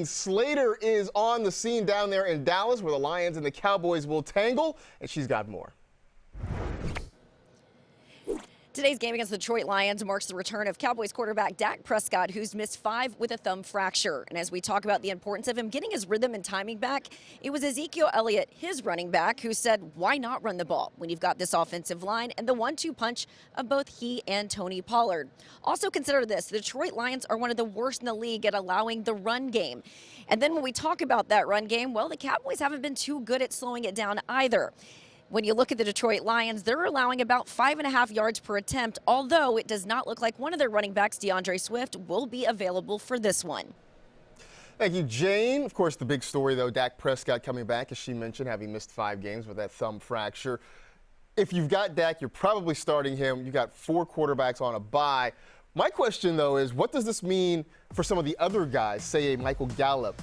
Slater is on the scene down there in Dallas where the Lions and the Cowboys will tangle, and she's got more. Today's game against the Detroit Lions marks the return of Cowboys quarterback Dak Prescott, who's missed 5 with a thumb fracture. And as we talk about the importance of him getting his rhythm and timing back, it was Ezekiel Elliott, his running back, who said, why not run the ball when you've got this offensive line and the 1-2 punch of both he and Tony Pollard. Also consider this, the Detroit Lions are one of the worst in the league at allowing the run game. And then when we talk about that run game, well, the Cowboys haven't been too good at slowing it down either. When you look at the Detroit Lions, they're allowing about 5.5 yards per attempt, although it does not look like one of their running backs, DeAndre Swift, will be available for this one. Thank you, Jane. Of course, the big story, though, Dak Prescott coming back, as she mentioned, having missed 5 games with that thumb fracture. If you've got Dak, you're probably starting him. You've got 4 quarterbacks on a bye. My question, though, is what does this mean for some of the other guys, say a Michael Gallup,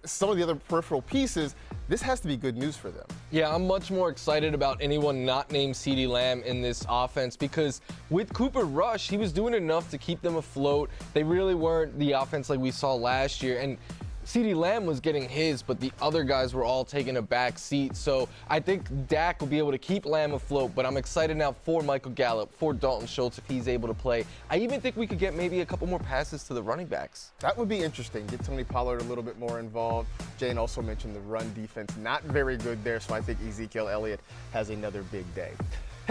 some of the other peripheral pieces? This has to be good news for them. Yeah, I'm much more excited about anyone not named CeeDee Lamb in this offense because with Cooper Rush, he was doing enough to keep them afloat. They really weren't the offense like we saw last year. And CeeDee Lamb was getting his, but the other guys were all taking a back seat. So I think Dak will be able to keep Lamb afloat, but I'm excited now for Michael Gallup, for Dalton Schultz if he's able to play. I even think we could get maybe a couple more passes to the running backs. That would be interesting. Get Tony Pollard a little bit more involved. Jane also mentioned the run defense, not very good there, so I think Ezekiel Elliott has another big day.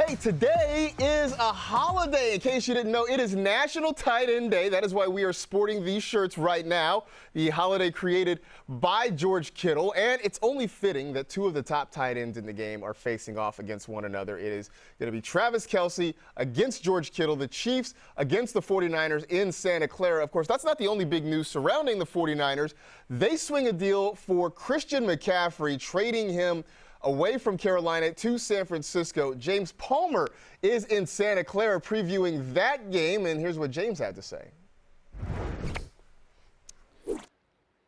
Hey, today is a holiday. In case you didn't know, it is National Tight End Day. That is why we are sporting these shirts right now. The holiday created by George Kittle, and it's only fitting that 2 of the top tight ends in the game are facing off against one another. It is going to be Travis Kelce against George Kittle, the Chiefs against the 49ers in Santa Clara. Of course, that's not the only big news surrounding the 49ers. They swing a deal for Christian McCaffrey, trading him away from Carolina to San Francisco. James Palmer is in Santa Clara previewing that game, and here's what James had to say.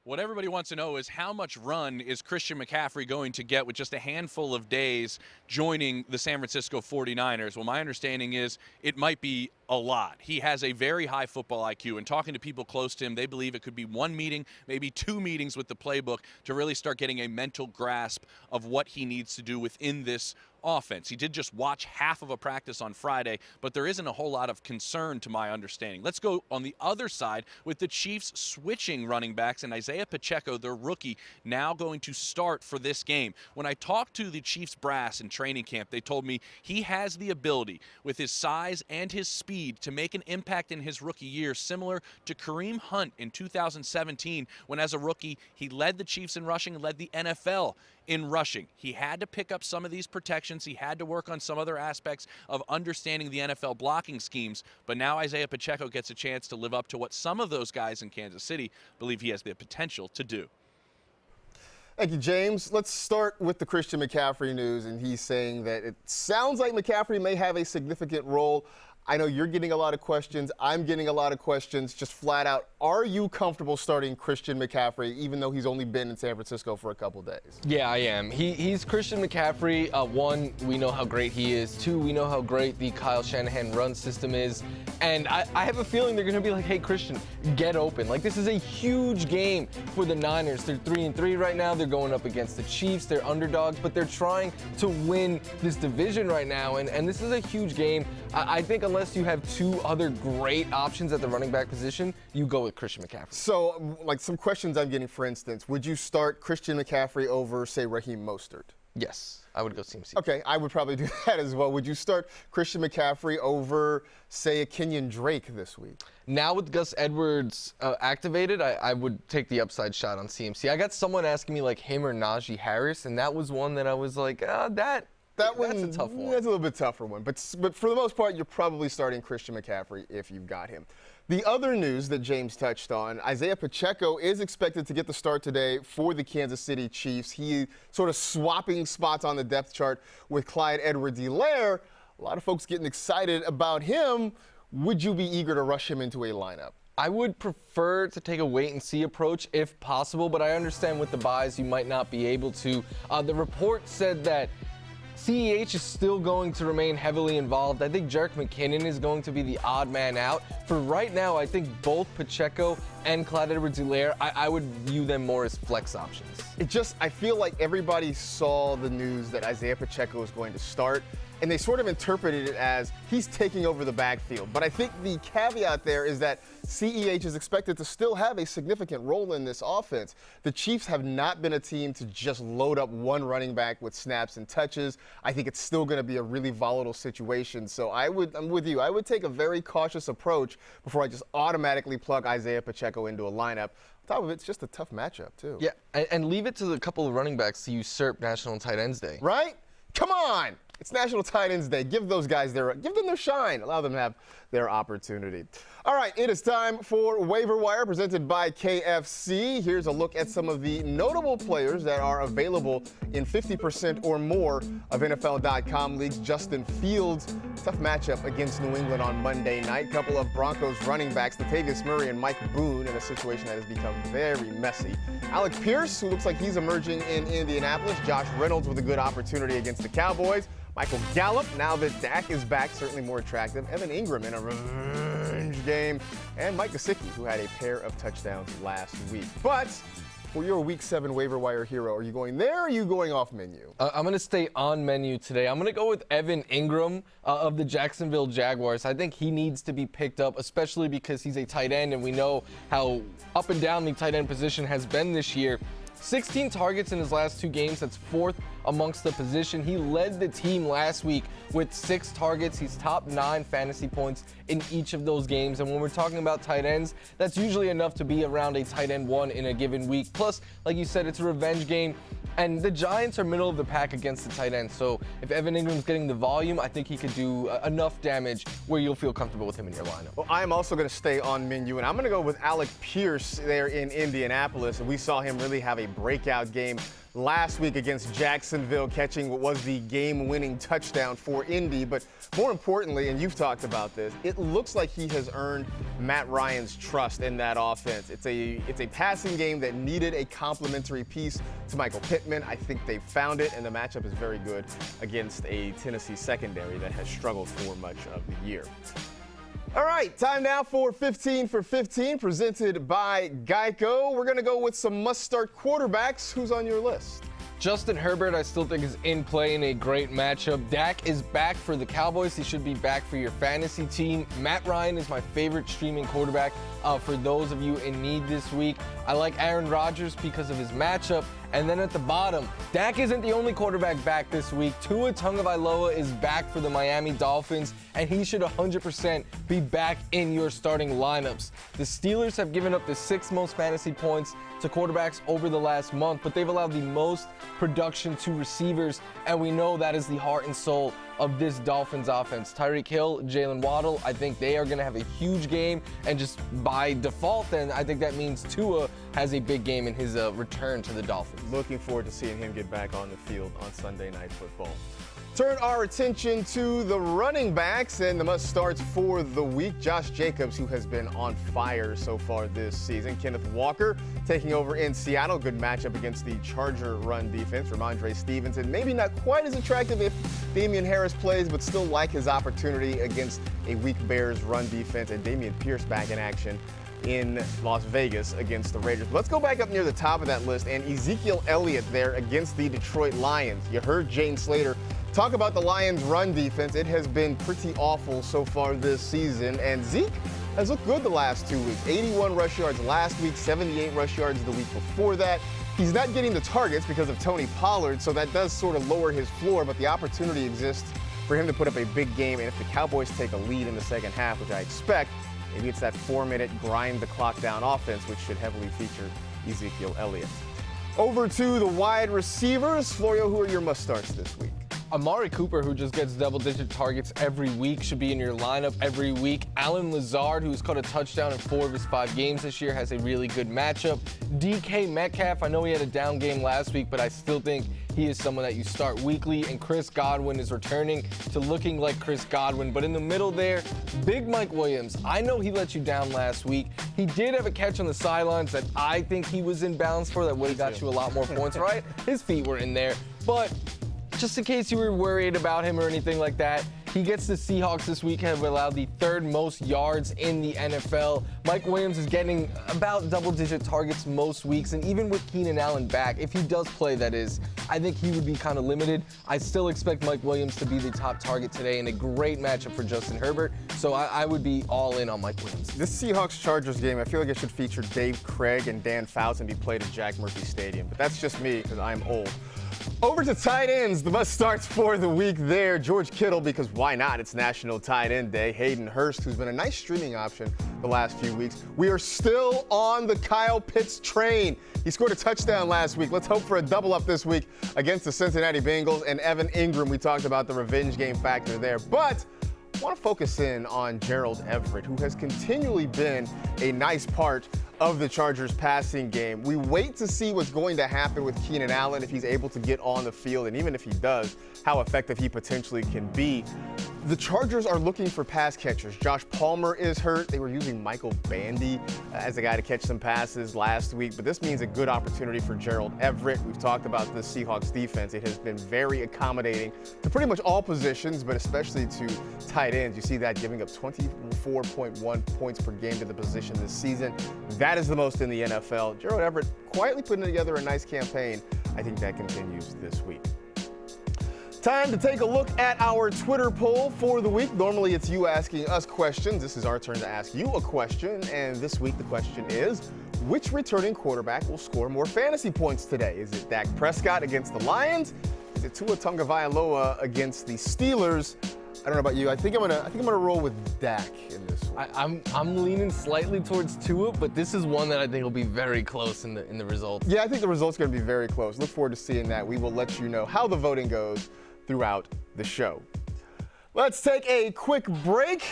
What everybody wants to know is how much run is Christian McCaffrey going to get with just a handful of days joining the San Francisco 49ers? Well, my understanding is it might be a lot. He has a very high football IQ, and talking to people close to him, they believe it could be 1 meeting, maybe 2 meetings with the playbook to really start getting a mental grasp of what he needs to do within this offense. He did just watch half of a practice on Friday, but there isn't a whole lot of concern to my understanding. Let's go on the other side with the Chiefs switching running backs and Isaiah Pacheco, their rookie, now going to start for this game. When I talked to the Chiefs brass in training camp, they told me he has the ability with his size and his speed to make an impact in his rookie year, similar to Kareem Hunt in 2017 when as a rookie he led the Chiefs in rushing and led the NFL in rushing. He had to pick up some of these protections. He had to work on some other aspects of understanding the NFL blocking schemes. But now Isaiah Pacheco gets a chance to live up to what some of those guys in Kansas City believe he has the potential to do. Thank you, James. Let's start with the Christian McCaffrey news, and he's saying that it sounds like McCaffrey may have a significant role. I know you're getting a lot of questions. I'm getting a lot of questions. Just flat out, are you comfortable starting Christian McCaffrey, even though he's only been in San Francisco for a couple days? Yeah, I am. He's Christian McCaffrey. 1, we know how great he is. 2, we know how great the Kyle Shanahan run system is. And I have a feeling they're going to be like, hey, Christian, get open. Like, this is a huge game for the Niners. They're 3-3 right now. They're going up against the Chiefs. They're underdogs, but they're trying to win this division right now. And this is a huge game. I think unless you have 2 other great options at the running back position, you go with Christian McCaffrey. So, like some questions I'm getting, for instance, would you start Christian McCaffrey over, say, Raheem Mostert? Yes, I would go CMC. Okay, I would probably do that as well. Would you start Christian McCaffrey over, say, a Kenyon Drake this week? Now with Gus Edwards activated, I would take the upside shot on CMC. I got someone asking me like him or Najee Harris, and that was one that I was like, that's a tough one. That's a little bit tougher one. But for the most part, you're probably starting Christian McCaffrey if you've got him. The other news that James touched on, Isaiah Pacheco is expected to get the start today for the Kansas City Chiefs. He sort of swapping spots on the depth chart with Clyde Edwards-Helaire. A lot of folks getting excited about him. Would you be eager to rush him into a lineup? I would prefer to take a wait-and-see approach if possible, but I understand with the buys you might not be able to. The report said that CEH is still going to remain heavily involved. I think Jerick McKinnon is going to be the odd man out. For right now, I think both Pacheco and Clyde Edwards-Helaire, I would view them more as flex options. I feel like everybody saw the news that Isaiah Pacheco is going to start, and they sort of interpreted it as he's taking over the backfield. But I think the caveat there is that CEH is expected to still have a significant role in this offense. The Chiefs have not been a team to just load up one running back with snaps and touches. I think it's still going to be a really volatile situation. So I'm with you. I would take a very cautious approach before I just automatically plug Isaiah Pacheco into a lineup. On top of it, it's just a tough matchup, too. Yeah, and leave it to the couple of running backs to usurp National Tight Ends Day. Right? Come on! It's National Tight Ends Day. Give those guys give them their shine. Allow them to have their opportunity. All right, it is time for Waiver Wire presented by KFC. Here's a look at some of the notable players that are available in 50% or more of NFL.com leagues. Justin Fields, tough matchup against New England on Monday night. Couple of Broncos running backs, Latavius Murray and Mike Boone, in a situation that has become very messy. Alec Pierce, who looks like he's emerging in Indianapolis. Josh Reynolds with a good opportunity against the Cowboys. Michael Gallup, now that Dak is back, certainly more attractive. Evan Ingram in a revenge game. And Mike Gesicki, who had a pair of touchdowns last week. But for your Week 7 waiver wire hero, are you going there or are you going off menu? I'm going to stay on menu today. I'm going to go with Evan Ingram of the Jacksonville Jaguars. I think he needs to be picked up, especially because he's a tight end, and we know how up and down the tight end position has been this year. 16 targets in his last 2 games. That's 4th amongst the position. He led the team last week with 6 targets. He's top 9 fantasy points in each of those games. And when we're talking about tight ends, that's usually enough to be around a tight end 1 in a given week. Plus, like you said, it's a revenge game. And the Giants are middle of the pack against the tight end. So if Evan Ingram's getting the volume, I think he could do enough damage where you'll feel comfortable with him in your lineup. Well, I'm also going to stay on menu, and I'm going to go with Alec Pierce there in Indianapolis. And we saw him really have a breakout game last week against Jacksonville, catching what was the game-winning touchdown for Indy. But more importantly, and you've talked about this, it looks like he has earned Matt Ryan's trust in that offense. It's a passing game that needed a complementary piece to Michael Pittman. I think they found it, and the matchup is very good against a Tennessee secondary that has struggled for much of the year. All right, time now for 15 for 15, presented by Geico. We're going to go with some must-start quarterbacks. Who's on your list? Justin Herbert, I still think, is in play in a great matchup. Dak is back for the Cowboys. He should be back for your fantasy team. Matt Ryan is my favorite streaming quarterback for those of you in need this week. I like Aaron Rodgers because of his matchup. And then at the bottom, Dak isn't the only quarterback back this week. Tua Tagovailoa is back for the Miami Dolphins, and he should 100% be back in your starting lineups. The Steelers have given up the 6th most fantasy points to quarterbacks over the last month, but they've allowed the most production to receivers, and we know that is the heart and soul of this Dolphins offense. Tyreek Hill, Jalen Waddle, I think they are going to have a huge game, and just by default, then I think that means Tua has a big game in his return to the Dolphins. Looking forward to seeing him get back on the field on Sunday Night Football. Turn our attention to the running backs and the must-starts for the week. Josh Jacobs, who has been on fire so far this season. Kenneth Walker taking over in Seattle. Good matchup against the Charger run defense. Ramondre Stevenson, maybe not quite as attractive if Damian Harris plays, but still like his opportunity against a weak Bears run defense. And Dameon Pierce back in action in Las Vegas against the Raiders. Let's go back up near the top of that list, and Ezekiel Elliott there against the Detroit Lions. You heard Jane Slater talk about the Lions' run defense. It has been pretty awful so far this season, and Zeke has looked good the last 2 weeks. 81 rush yards last week, 78 rush yards the week before that. He's not getting the targets because of Tony Pollard, so that does sort of lower his floor, but the opportunity exists for him to put up a big game, and if the Cowboys take a lead in the second half, which I expect, maybe it's that 4-minute grind the clock down offense, which should heavily feature Ezekiel Elliott. Over to the wide receivers. Florio, who are your must-starts this week? Amari Cooper, who just gets double-digit targets every week, should be in your lineup every week. Allen Lazard, who's caught a touchdown in 4 of his 5 games this year, has a really good matchup. DK Metcalf, I know he had a down game last week, but I still think he is someone that you start weekly. And Chris Godwin is returning to looking like Chris Godwin. But in the middle there, Big Mike Williams. I know he let you down last week. He did have a catch on the sidelines that I think he was in bounds for that would have got you a lot more points, right? His feet were in there. But just in case you were worried about him or anything like that, he gets the Seahawks this week, have allowed the 3rd most yards in the NFL. Mike Williams is getting about double-digit targets most weeks, and even with Keenan Allen back, if he does play, that is, I think he would be kind of limited. I still expect Mike Williams to be the top target today in a great matchup for Justin Herbert, so I would be all in on Mike Williams. This Seahawks-Chargers game, I feel like it should feature Dave Craig and Dan Fouts and be played at Jack Murphy Stadium, but that's just me because I'm old. Over to tight ends, the must starts for the week there. George Kittle, because why not? It's National Tight End Day. Hayden Hurst, who's been a nice streaming option the last few weeks. We are still on the Kyle Pitts train. He scored a touchdown last week. Let's hope for a double up this week against the Cincinnati Bengals. And Evan Ingram, we talked about the revenge game factor there. But I want to focus in on Gerald Everett, who has continually been a nice part of the Chargers passing game. We wait to see what's going to happen with Keenan Allen, if he's able to get on the field, and even if he does, how effective he potentially can be. The Chargers are looking for pass catchers. Josh Palmer is hurt. They were using Michael Bandy as a guy to catch some passes last week, but this means a good opportunity for Gerald Everett. We've talked about the Seahawks defense. It has been very accommodating to pretty much all positions, but especially to tight ends. You see that giving up 24.1 points per game to the position this season. That is the most in the NFL. Gerald Everett quietly putting together a nice campaign. I think that continues this week. Time to take a look at our Twitter poll for the week. Normally it's you asking us questions. This is our turn to ask you a question. And this week the question is, which returning quarterback will score more fantasy points today? Is it Dak Prescott against the Lions? Is it Tua Tagovailoa against the Steelers? I don't know about you. I think I'm gonna roll with Dak in this one. I'm leaning slightly towards Tua, but this is one that I think will be very close in the results. Yeah, I think the result's gonna be very close. Look forward to seeing that. We will let you know how the voting goes throughout the show. Let's take a quick break.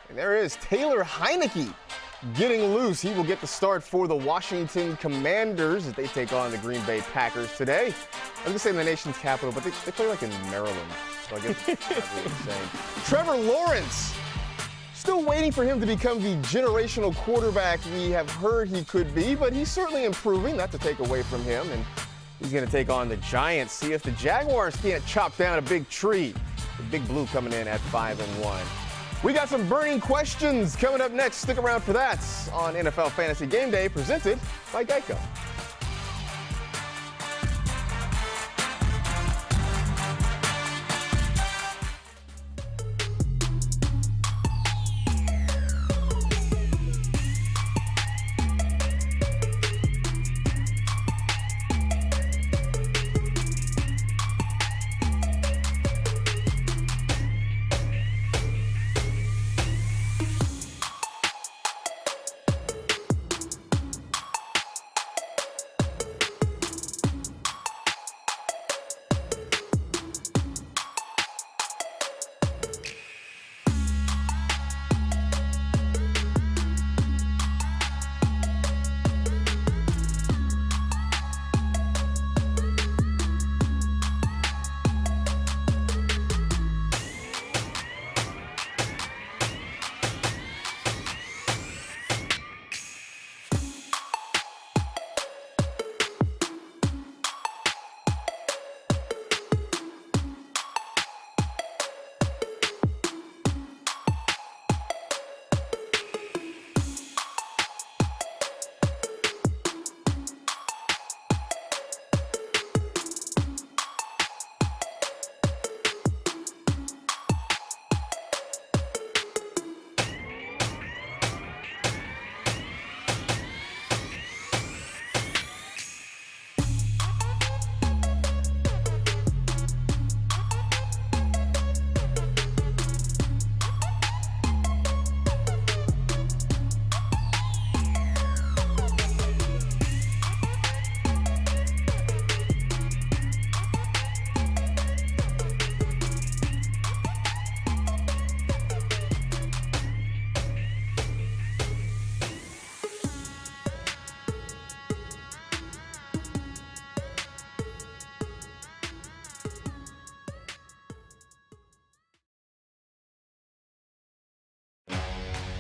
And there is Taylor Heineke getting loose. He will get the start for the Washington Commanders as they take on the Green Bay Packers today. I was going to say in the nation's capital, but they play like in Maryland. So I guess it's not really the same. Trevor Lawrence, still waiting for him to become the generational quarterback we have heard he could be, but he's certainly improving, not to take away from him. And he's going to take on the Giants, see if the Jaguars can't chop down a big tree. The Big Blue coming in at 5-1. We got some burning questions coming up next. Stick around for that on NFL Fantasy Game Day, presented by Geico.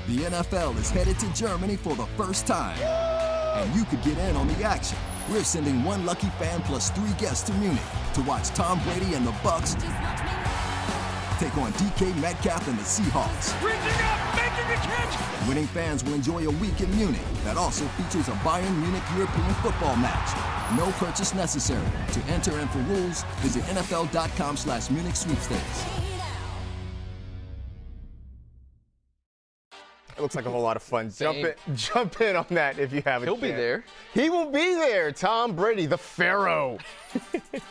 The NFL is headed to Germany for the first time, and you could get in on the action. We're sending one lucky fan plus 3 guests to Munich to watch Tom Brady and the Bucs take on DK Metcalf and the Seahawks. Reaching up, making the catch. Winning fans will enjoy a week in Munich that also features a Bayern Munich European football match. No purchase necessary. To enter and for rules, visit NFL.com/Munich sweepstakes. It looks like a whole lot of fun. Jump in on that if you haven't. He'll be there. He will be there. Tom Brady, the Pharaoh.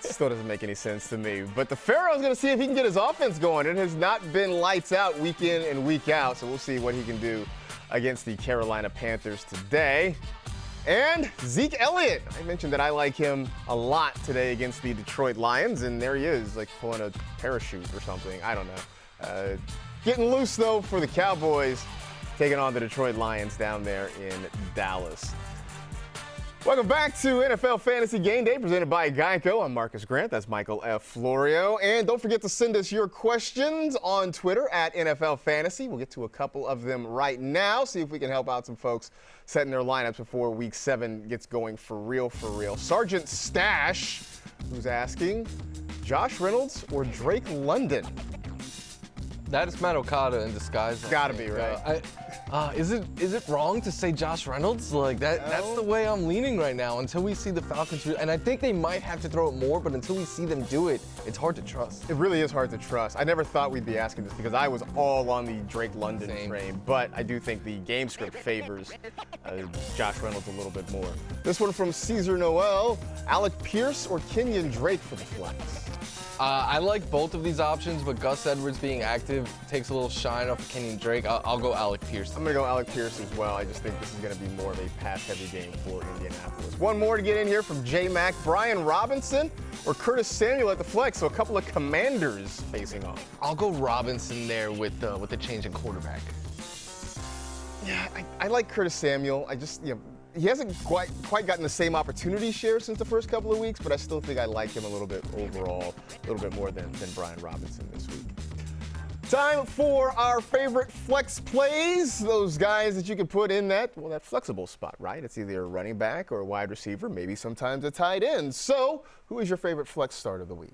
Still doesn't make any sense to me. But the Pharaoh's going to see if he can get his offense going. It has not been lights out week in and week out. So we'll see what he can do against the Carolina Panthers today. And Zeke Elliott. I mentioned that I like him a lot today against the Detroit Lions. And there he is, like pulling a parachute or something. I don't know. Getting loose, though, for the Cowboys, taking on the Detroit Lions down there in Dallas. Welcome back to NFL Fantasy Game Day, presented by Geico. I'm Marcus Grant. That's Michael F. Florio. And don't forget to send us your questions on Twitter at NFL Fantasy. We'll get to a couple of them right now, see if we can help out some folks setting their lineups before Week 7 gets going for real, for real. Sergeant Stash, who's asking, Josh Reynolds or Drake London? That is Matt Okada in disguise. Gotta be, right? Is it wrong to say Josh Reynolds? Like that's the way I'm leaning right now until we see the Falcons. And I think they might have to throw it more, but until we see them do it, it's hard to trust. It really is hard to trust. I never thought we'd be asking this because I was all on the Drake London train, but I do think the game script favors Josh Reynolds a little bit more. This one from Caesar Noel, Alec Pierce or Kenyon Drake for the flex? I like both of these options, but Gus Edwards being active takes a little shine off of Kenyon Drake. I'll go Alec Pierce. I'm going to go Alec Pierce as well. I just think this is going to be more of a pass-heavy game for Indianapolis. One more to get in here from J-Mac. Brian Robinson or Curtis Samuel at the flex, so a couple of Commanders facing off. I'll go Robinson there with the change in quarterback. Yeah, I like Curtis Samuel. He hasn't quite gotten the same opportunity share since the first couple of weeks, but I still think I like him a little bit overall, a little bit more than Brian Robinson this week. Time for our favorite flex plays, those guys that you can put in that flexible spot, right? It's either a running back or a wide receiver, maybe sometimes a tight end. So who is your favorite flex start of the week?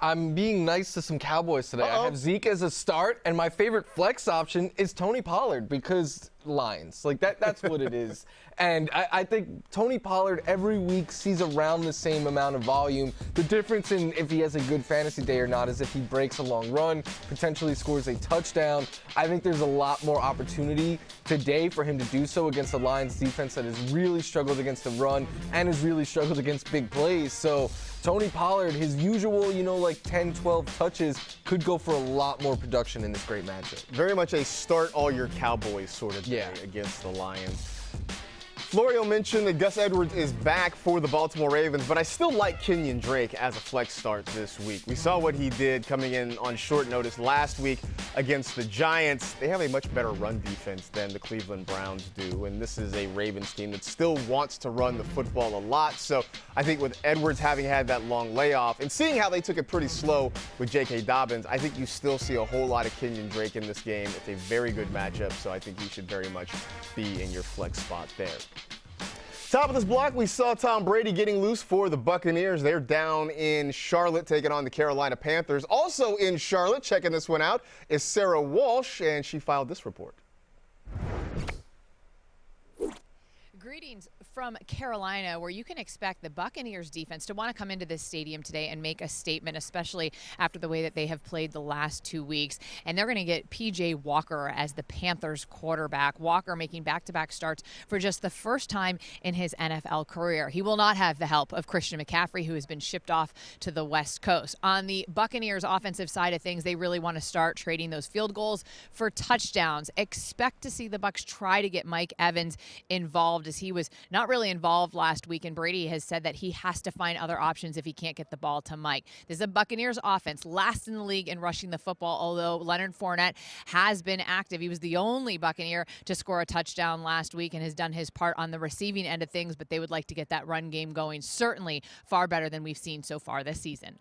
I'm being nice to some Cowboys today. I have Zeke as a start, and my favorite flex option is Tony Pollard because Lions. Like that's what it is. And I think Tony Pollard every week sees around the same amount of volume. The difference in if he has a good fantasy day or not is if he breaks a long run, potentially scores a touchdown. I think there's a lot more opportunity today for him to do so against the Lions defense that has really struggled against the run and has really struggled against big plays. So Tony Pollard, his usual, like 10, 12 touches, could go for a lot more production in this great matchup. Very much a start all your Cowboys sort of day against the Lions. Florio mentioned that Gus Edwards is back for the Baltimore Ravens, but I still like Kenyon Drake as a flex start this week. We saw what he did coming in on short notice last week against the Giants. They have a much better run defense than the Cleveland Browns do, and this is a Ravens team that still wants to run the football a lot. So I think with Edwards having had that long layoff and seeing how they took it pretty slow with J.K. Dobbins, I think you still see a whole lot of Kenyon Drake in this game. It's a very good matchup, so I think he should very much be in your flex spot there. Top of this block, we saw Tom Brady getting loose for the Buccaneers. They're down in Charlotte, taking on the Carolina Panthers. Also in Charlotte, checking this one out, is Sarah Walsh, and she filed this report. Greetings from Carolina, where you can expect the Buccaneers defense to want to come into this stadium today and make a statement, especially after the way that they have played the last 2 weeks. And they're going to get P.J. Walker as the Panthers quarterback. Walker making back-to-back starts for just the first time in his NFL career. He will not have the help of Christian McCaffrey, who has been shipped off to the West Coast. On the Buccaneers offensive side of things, they really want to start trading those field goals for touchdowns. Expect to see the Bucs try to get Mike Evans involved, as he was not really involved last week, and Brady has said that he has to find other options if he can't get the ball to Mike. This is a Buccaneers offense, last in the league in rushing the football, although Leonard Fournette has been active. He was the only Buccaneer to score a touchdown last week and has done his part on the receiving end of things, but they would like to get that run game going, certainly far better than we've seen so far this season.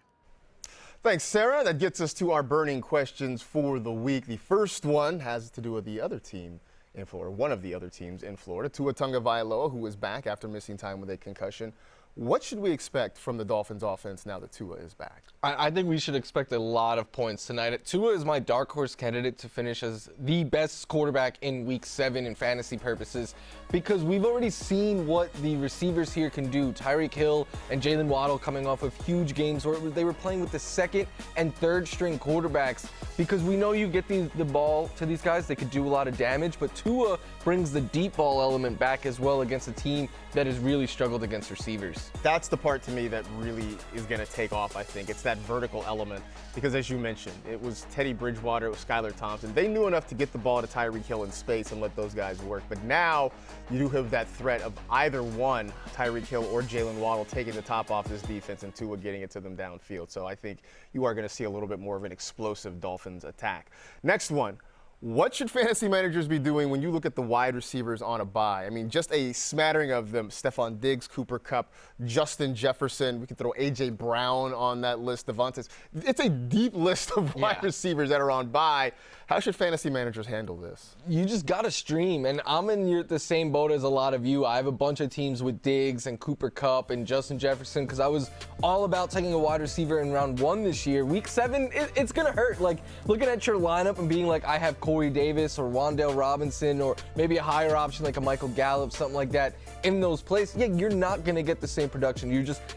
Thanks, Sarah. That gets us to our burning questions for the week. The first one has to do with the other team in Florida, one of the other teams in Florida, Tua Tagovailoa, who is back after missing time with a concussion. What should we expect from the Dolphins offense now that Tua is back? I think we should expect a lot of points tonight. Tua is my dark horse candidate to finish as the best quarterback in Week 7 in fantasy purposes, because we've already seen what the receivers here can do. Tyreek Hill and Jalen Waddle coming off of huge games where they were playing with the second and third string quarterbacks, because we know you get the ball to these guys, they could do a lot of damage, but Tua brings the deep ball element back as well against a team that has really struggled against receivers. That's the part to me that really is going to take off, I think. It's that vertical element, because as you mentioned, it was Teddy Bridgewater, it was Skylar Thompson. They knew enough to get the ball to Tyreek Hill in space and let those guys work. But now you do have that threat of either one, Tyreek Hill or Jalen Waddle, taking the top off this defense and Tua getting it to them downfield. So I think you are going to see a little bit more of an explosive Dolphins attack. Next one. What should fantasy managers be doing when you look at the wide receivers on a bye? I mean, just a smattering of them. Stephon Diggs, Cooper Kupp, Justin Jefferson. We can throw A.J. Brown on that list, Devontae. It's a deep list of wide receivers that are on bye. How should fantasy managers handle this? You just got to stream, and I'm in the same boat as a lot of you. I have a bunch of teams with Diggs and Cooper Kupp and Justin Jefferson because I was all about taking a wide receiver in round 1 this year. Week 7, it's going to hurt. Like, looking at your lineup and being like, I have Corey Davis or Wan'Dale Robinson or maybe a higher option like a Michael Gallup, something like that in those places. Yeah, you're not going to get the same production.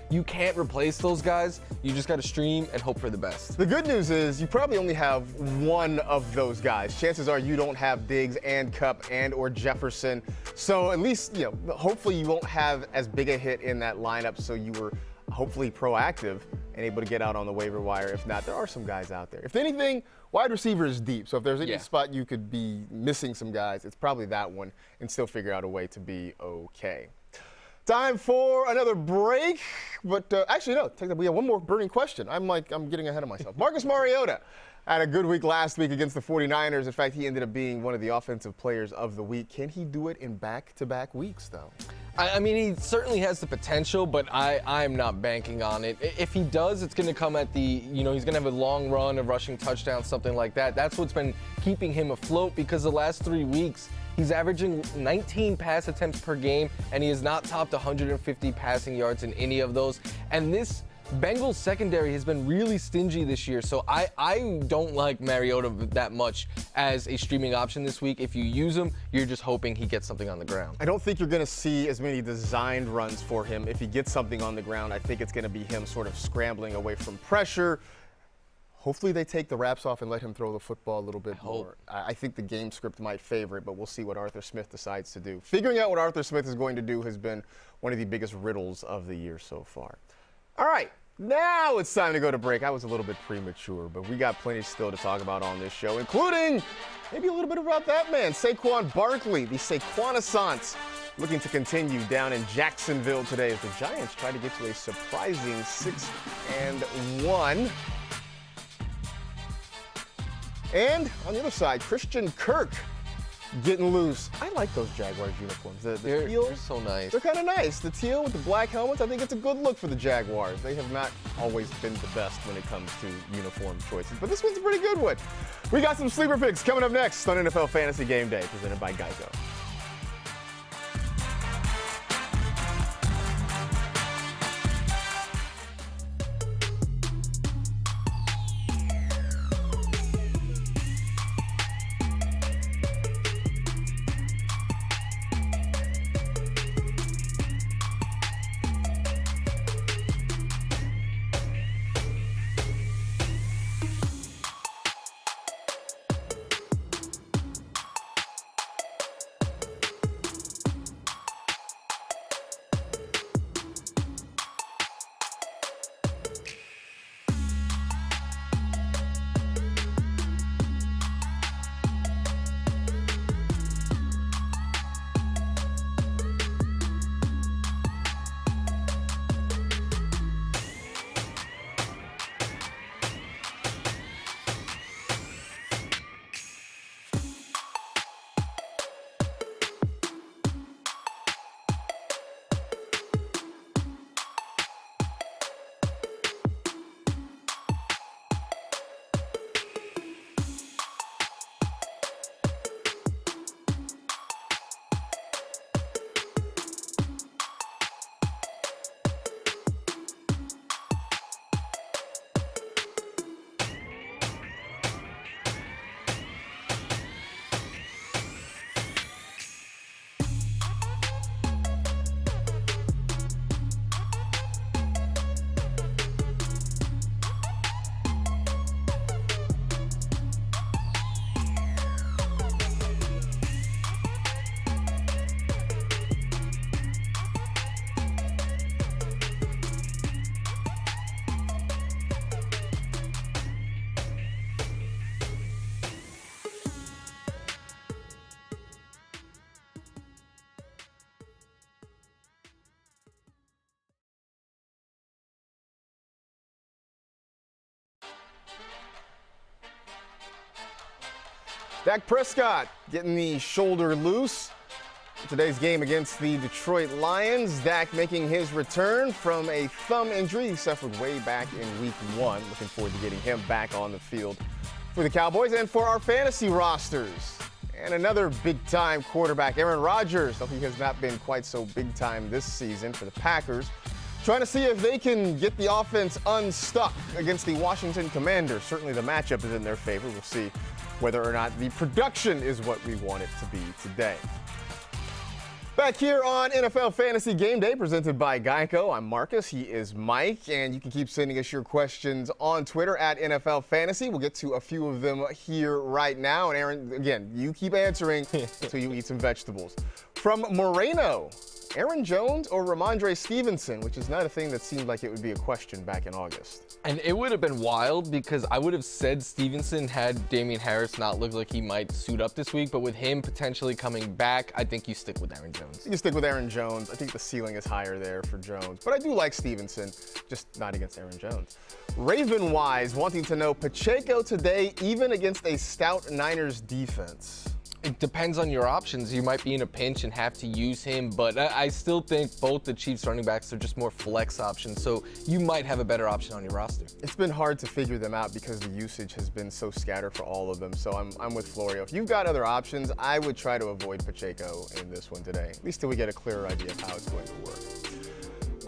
You can't replace those guys. You just got to stream and hope for the best. The good news is you probably only have one of those guys. Chances are you don't have Diggs and Kupp and or Jefferson. So at least, hopefully you won't have as big a hit in that lineup, so you were hopefully proactive and able to get out on the waiver wire. If not, there are some guys out there. If anything, wide receiver is deep. So if there's any spot you could be missing some guys, it's probably that one, and still figure out a way to be okay. Time for another break, but actually, no, we have one more burning question. I'm getting ahead of myself. Marcus Mariota had a good week last week against the 49ers. In fact, he ended up being one of the offensive players of the week. Can he do it in back-to-back weeks, though? I mean, he certainly has the potential, but I'm not banking on it. If he does, it's going to come at he's going to have a long run, a rushing touchdown, something like that. That's what's been keeping him afloat, because the last 3 weeks, he's averaging 19 pass attempts per game, and he has not topped 150 passing yards in any of those. And this Bengals secondary has been really stingy this year, so I don't like Mariota that much as a streaming option this week. If you use him, you're just hoping he gets something on the ground. I don't think you're going to see as many designed runs for him. If he gets something on the ground, I think it's going to be him sort of scrambling away from pressure. Hopefully they take the wraps off and let him throw the football a little bit more. I think the game script might favor it, but we'll see what Arthur Smith decides to do. Figuring out what Arthur Smith is going to do has been one of the biggest riddles of the year so far. All right, now it's time to go to break. I was a little bit premature, but we got plenty still to talk about on this show, including maybe a little bit about that man, Saquon Barkley, the Saquon-assance, looking to continue down in Jacksonville today as the Giants try to get to a surprising 6-1. And on the other side, Christian Kirk getting loose. I like those Jaguars uniforms. They're so nice. They're kind of nice. The teal with the black helmets, I think it's a good look for the Jaguars. They have not always been the best when it comes to uniform choices, but this one's a pretty good one. We got some sleeper picks coming up next on NFL Fantasy Game Day, presented by Geico. Dak Prescott getting the shoulder loose. Today's game against the Detroit Lions. Dak making his return from a thumb injury he suffered way back in week 1. Looking forward to getting him back on the field for the Cowboys and for our fantasy rosters. And another big-time quarterback, Aaron Rodgers, though he has not been quite so big-time this season for the Packers. Trying to see if they can get the offense unstuck against the Washington Commanders. Certainly the matchup is in their favor. We'll see whether or not the production is what we want it to be today. Back here on NFL Fantasy Game Day, presented by Geico. I'm Marcus. He is Mike. And you can keep sending us your questions on Twitter at NFL Fantasy. We'll get to a few of them here right now. And Aaron, again, you keep answering until you eat some vegetables. From Moreno, Aaron Jones or Ramondre Stevenson, which is not a thing that seemed like it would be a question back in August. And it would have been wild because I would have said Stevenson had Damian Harris not look like he might suit up this week. But with him potentially coming back, I think you stick with Aaron Jones. You stick with Aaron Jones. I think the ceiling is higher there for Jones. But I do like Stevenson, just not against Aaron Jones. Raven-wise, wanting to know Pacheco today, even against a stout Niners defense. It depends on your options. You might be in a pinch and have to use him, but I still think both the Chiefs running backs are just more flex options, so you might have a better option on your roster. It's been hard to figure them out because the usage has been so scattered for all of them, so I'm with Florio. If you've got other options, I would try to avoid Pacheco in this one today, at least till we get a clearer idea of how it's going to work.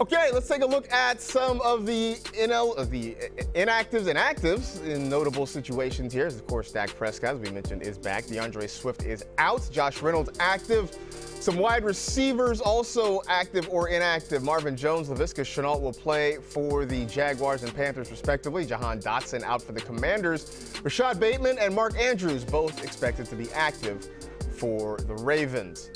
Okay, let's take a look at some of the inactives and actives in notable situations here. Of course, Dak Prescott, as we mentioned, is back. DeAndre Swift is out. Josh Reynolds active. Some wide receivers also active or inactive. Marvin Jones, Laviska Shenault will play for the Jaguars and Panthers respectively. Jahan Dotson out for the Commanders. Rashad Bateman and Mark Andrews both expected to be active for the Ravens.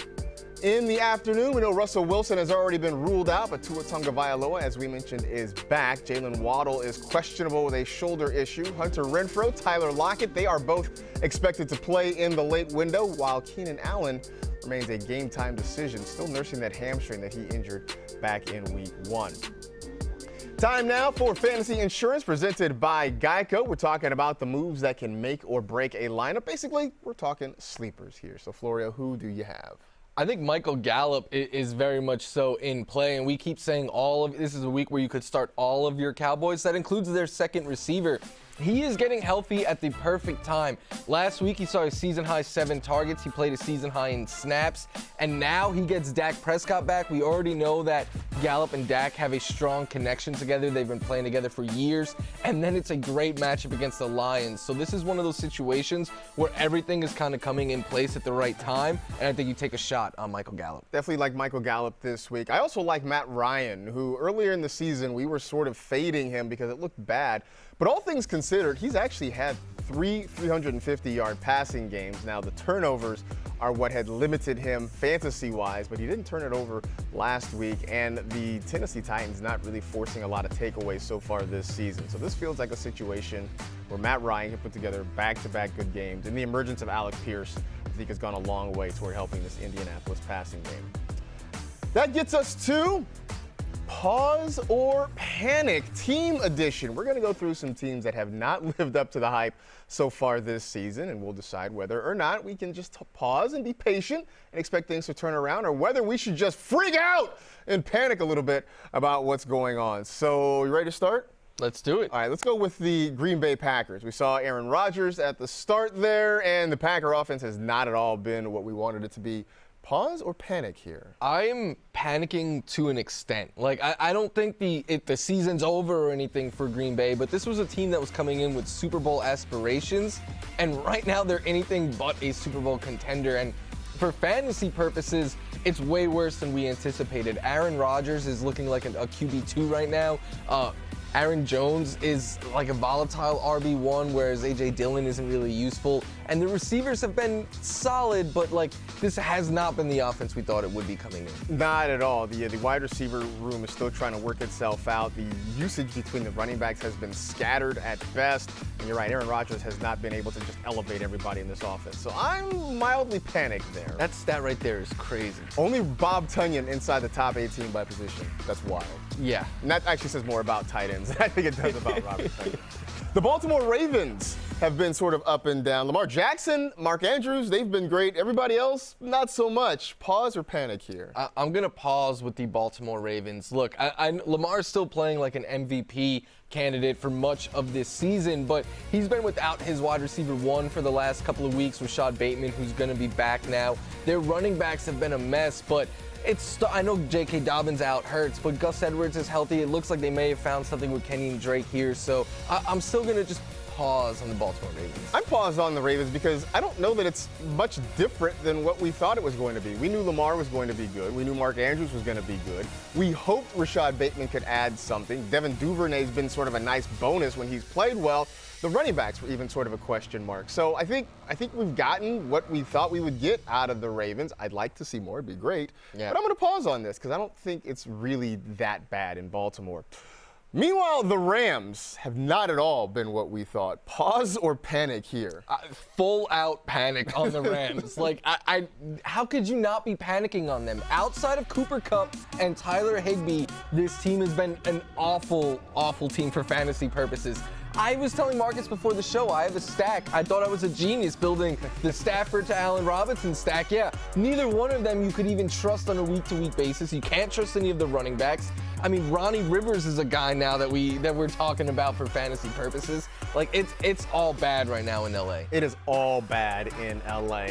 In the afternoon, we know Russell Wilson has already been ruled out, but Tua Tagovailoa, as we mentioned, is back. Jalen Waddle is questionable with a shoulder issue. Hunter Renfrow, Tyler Lockett, they are both expected to play in the late window, while Keenan Allen remains a game-time decision, still nursing that hamstring that he injured back in week 1. Time now for Fantasy Insurance presented by Geico. We're talking about the moves that can make or break a lineup. Basically, we're talking sleepers here. So, Florio, who do you have? I think Michael Gallup is very much so in play, and we keep saying this is a week where you could start all of your Cowboys. That includes their second receiver. He is getting healthy at the perfect time. Last week, he saw a season-high 7 targets. He played a season-high in snaps, and now he gets Dak Prescott back. We already know that Gallup and Dak have a strong connection together. They've been playing together for years, and then it's a great matchup against the Lions. So this is one of those situations where everything is kind of coming in place at the right time, and I think you take a shot on Michael Gallup. Definitely like Michael Gallup this week. I also like Matt Ryan, who earlier in the season we were sort of fading him because it looked bad. But all things considered, he's actually had 3 350-yard passing games. Now, the turnovers are what had limited him fantasy-wise, but he didn't turn it over last week. And the Tennessee Titans not really forcing a lot of takeaways so far this season. So this feels like a situation where Matt Ryan can put together back-to-back good games. And the emergence of Alec Pierce, I think, has gone a long way toward helping this Indianapolis passing game. That gets us to Pause or Panic Team Edition. We're going to go through some teams that have not lived up to the hype so far this season, and we'll decide whether or not we can just pause and be patient and expect things to turn around, or whether we should just freak out and panic a little bit about what's going on. So, you ready to start? Let's do it. All right, let's go with the Green Bay Packers. We saw Aaron Rodgers at the start there, and the Packer offense has not at all been what we wanted it to be. Pause or panic here? I'm panicking to an extent. Like, I don't think the season's over or anything for Green Bay, but this was a team that was coming in with Super Bowl aspirations, and right now they're anything but a Super Bowl contender. And for fantasy purposes, it's way worse than we anticipated. Aaron Rodgers is looking like a QB2 right now. Aaron Jones is like a volatile RB1, whereas A.J. Dillon isn't really useful. And the receivers have been solid, but like this has not been the offense we thought it would be coming in. Not at all. The wide receiver room is still trying to work itself out. The usage between the running backs has been scattered at best. And you're right, Aaron Rodgers has not been able to just elevate everybody in this offense. So I'm mildly panicked there. That stat right there is crazy. Only Bob Tunyon inside the top 18 by position. That's wild. Yeah. And that actually says more about tight ends than I think it does about Robert Tunyon. The Baltimore Ravens have been sort of up and down. Lamar Jackson, Mark Andrews, they've been great. Everybody else, not so much. Pause or panic here? I'm going to pause with the Baltimore Ravens. Look, Lamar's still playing like an MVP candidate for much of this season, but he's been without his wide receiver one for the last couple of weeks, Rashad Bateman, who's going to be back now. Their running backs have been a mess, but I know J.K. Dobbins out hurts, but Gus Edwards is healthy. It looks like they may have found something with Kenny and Drake here, so I'm still going to just pause on the Baltimore Ravens. I'm paused on the Ravens because I don't know that it's much different than what we thought it was going to be. We knew Lamar was going to be good. We knew Mark Andrews was going to be good. We hoped Rashad Bateman could add something. Devin Duvernay's been sort of a nice bonus when he's played well. The running backs were even sort of a question mark. So I think we've gotten what we thought we would get out of the Ravens. I'd like to see more. It'd be great. Yeah. But I'm going to pause on this because I don't think it's really that bad in Baltimore. Meanwhile, the Rams have not at all been what we thought. Pause or panic here? Full out panic on the Rams. How could you not be panicking on them? Outside of Cooper Kupp and Tyler Higbee, this team has been an awful, awful team for fantasy purposes. I was telling Marcus before the show, I have a stack. I thought I was a genius building the Stafford to Allen Robinson stack. Yeah, neither one of them you could even trust on a week-to-week basis. You can't trust any of the running backs. I mean, Ronnie Rivers is a guy now that we're talking about for fantasy purposes. Like, it's all bad right now in LA. It is all bad in LA.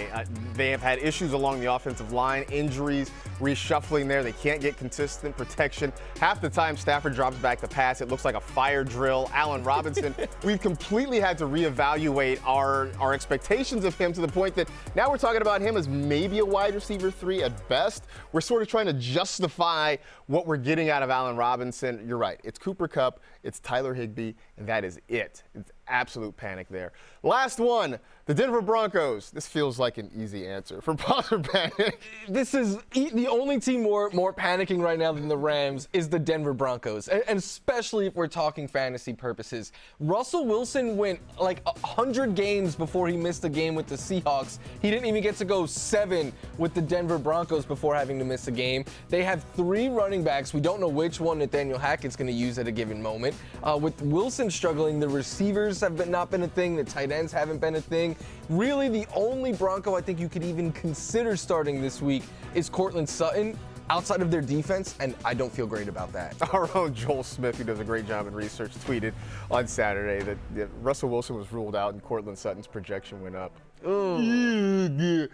They have had issues along the offensive line, injuries, reshuffling there. They can't get consistent protection. Half the time Stafford drops back to pass, it looks like a fire drill. Allen Robinson, we've completely had to reevaluate our expectations of him to the point that now we're talking about him as maybe a wide receiver 3 at best. We're sort of trying to justify what we're getting out of Allen Robinson. You're right. It's Cooper Kupp, it's Tyler Higbee, and that is it. It's absolute panic there. Last one, the Denver Broncos. This feels like an easy answer for pause or panic. This is the only team more panicking right now than the Rams is the Denver Broncos, and especially if we're talking fantasy purposes. Russell Wilson went like 100 games before he missed a game with the Seahawks. He didn't even get to go 7 with the Denver Broncos before having to miss a game. They have 3 running backs. We don't know which one Nathaniel Hackett's going to use at a given moment. With Wilson struggling, the receivers have not been a thing. The tight ends haven't been a thing. Really, the only Bronco I think you could even consider starting this week is Courtland Sutton, outside of their defense, and I don't feel great about that. Our own Joel Smith, who does a great job in research, tweeted on Saturday that Russell Wilson was ruled out and Courtland Sutton's projection went up. Yeah.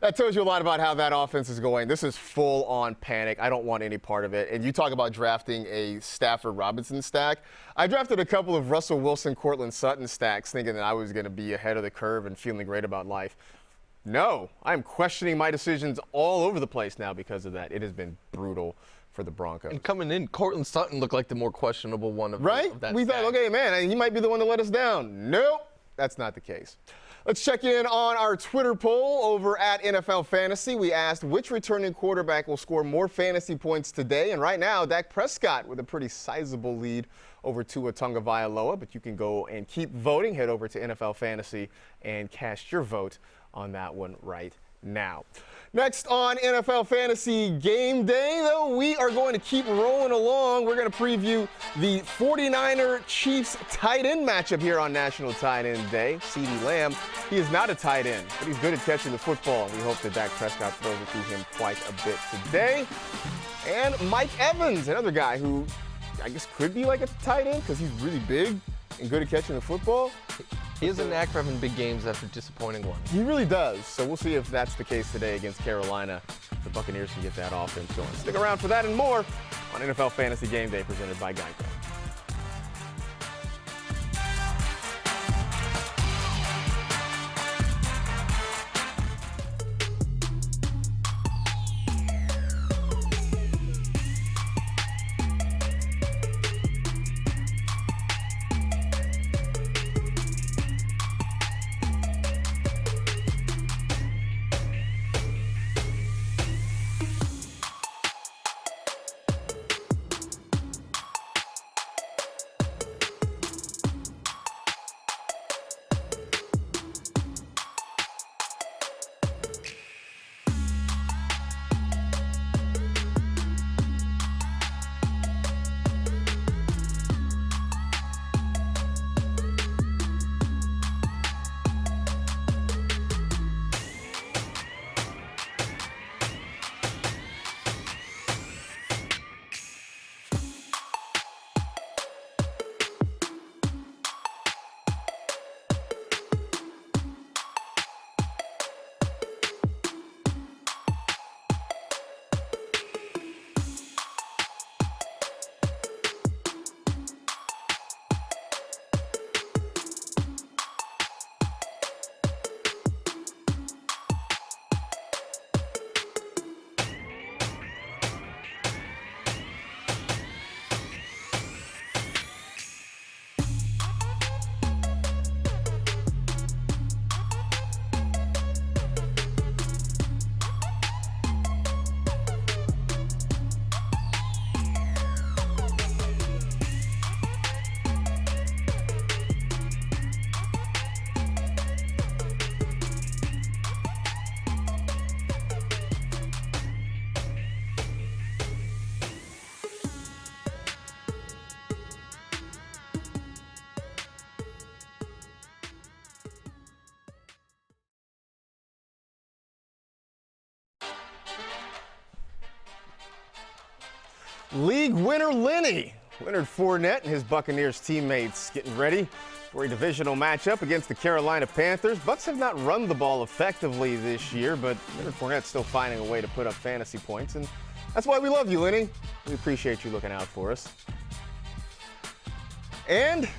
That tells you a lot about how that offense is going. This is full-on panic. I don't want any part of it. And you talk about drafting a Stafford Robinson stack. I drafted a couple of Russell Wilson, Courtland Sutton stacks thinking that I was going to be ahead of the curve and feeling great about life. No, I'm questioning my decisions all over the place now because of that. It has been brutal for the Broncos. And coming in, Courtland Sutton looked like the more questionable one of right? Of that we stack. thought, okay, man, he might be the one to let us down. Nope, that's not the case. Let's check in on our Twitter poll over at NFL Fantasy. We asked which returning quarterback will score more fantasy points today. And right now, Dak Prescott with a pretty sizable lead over Tua Tagovailoa. But you can go and keep voting. Head over to NFL Fantasy and cast your vote on that one right now. Next on NFL Fantasy Game Day, though, we are going to keep rolling along. We're going to preview the 49er Chiefs tight end matchup here on National Tight End Day. CeeDee Lamb, he is not a tight end, but he's good at catching the football. We hope that Dak Prescott throws it through him quite a bit today. And Mike Evans, another guy who I guess could be like a tight end because he's really big and good at catching the football. He has a knack for having big games after disappointing ones. He really does. So we'll see if that's the case today against Carolina. The Buccaneers can get that offense going. Stick around for that and more on NFL Fantasy Game Day presented by Geico. League winner Lenny. Leonard Fournette and his Buccaneers teammates getting ready for a divisional matchup against the Carolina Panthers. Bucs have not run the ball effectively this year, but Leonard Fournette's still finding a way to put up fantasy points, and that's why we love you, Lenny. We appreciate you looking out for us. And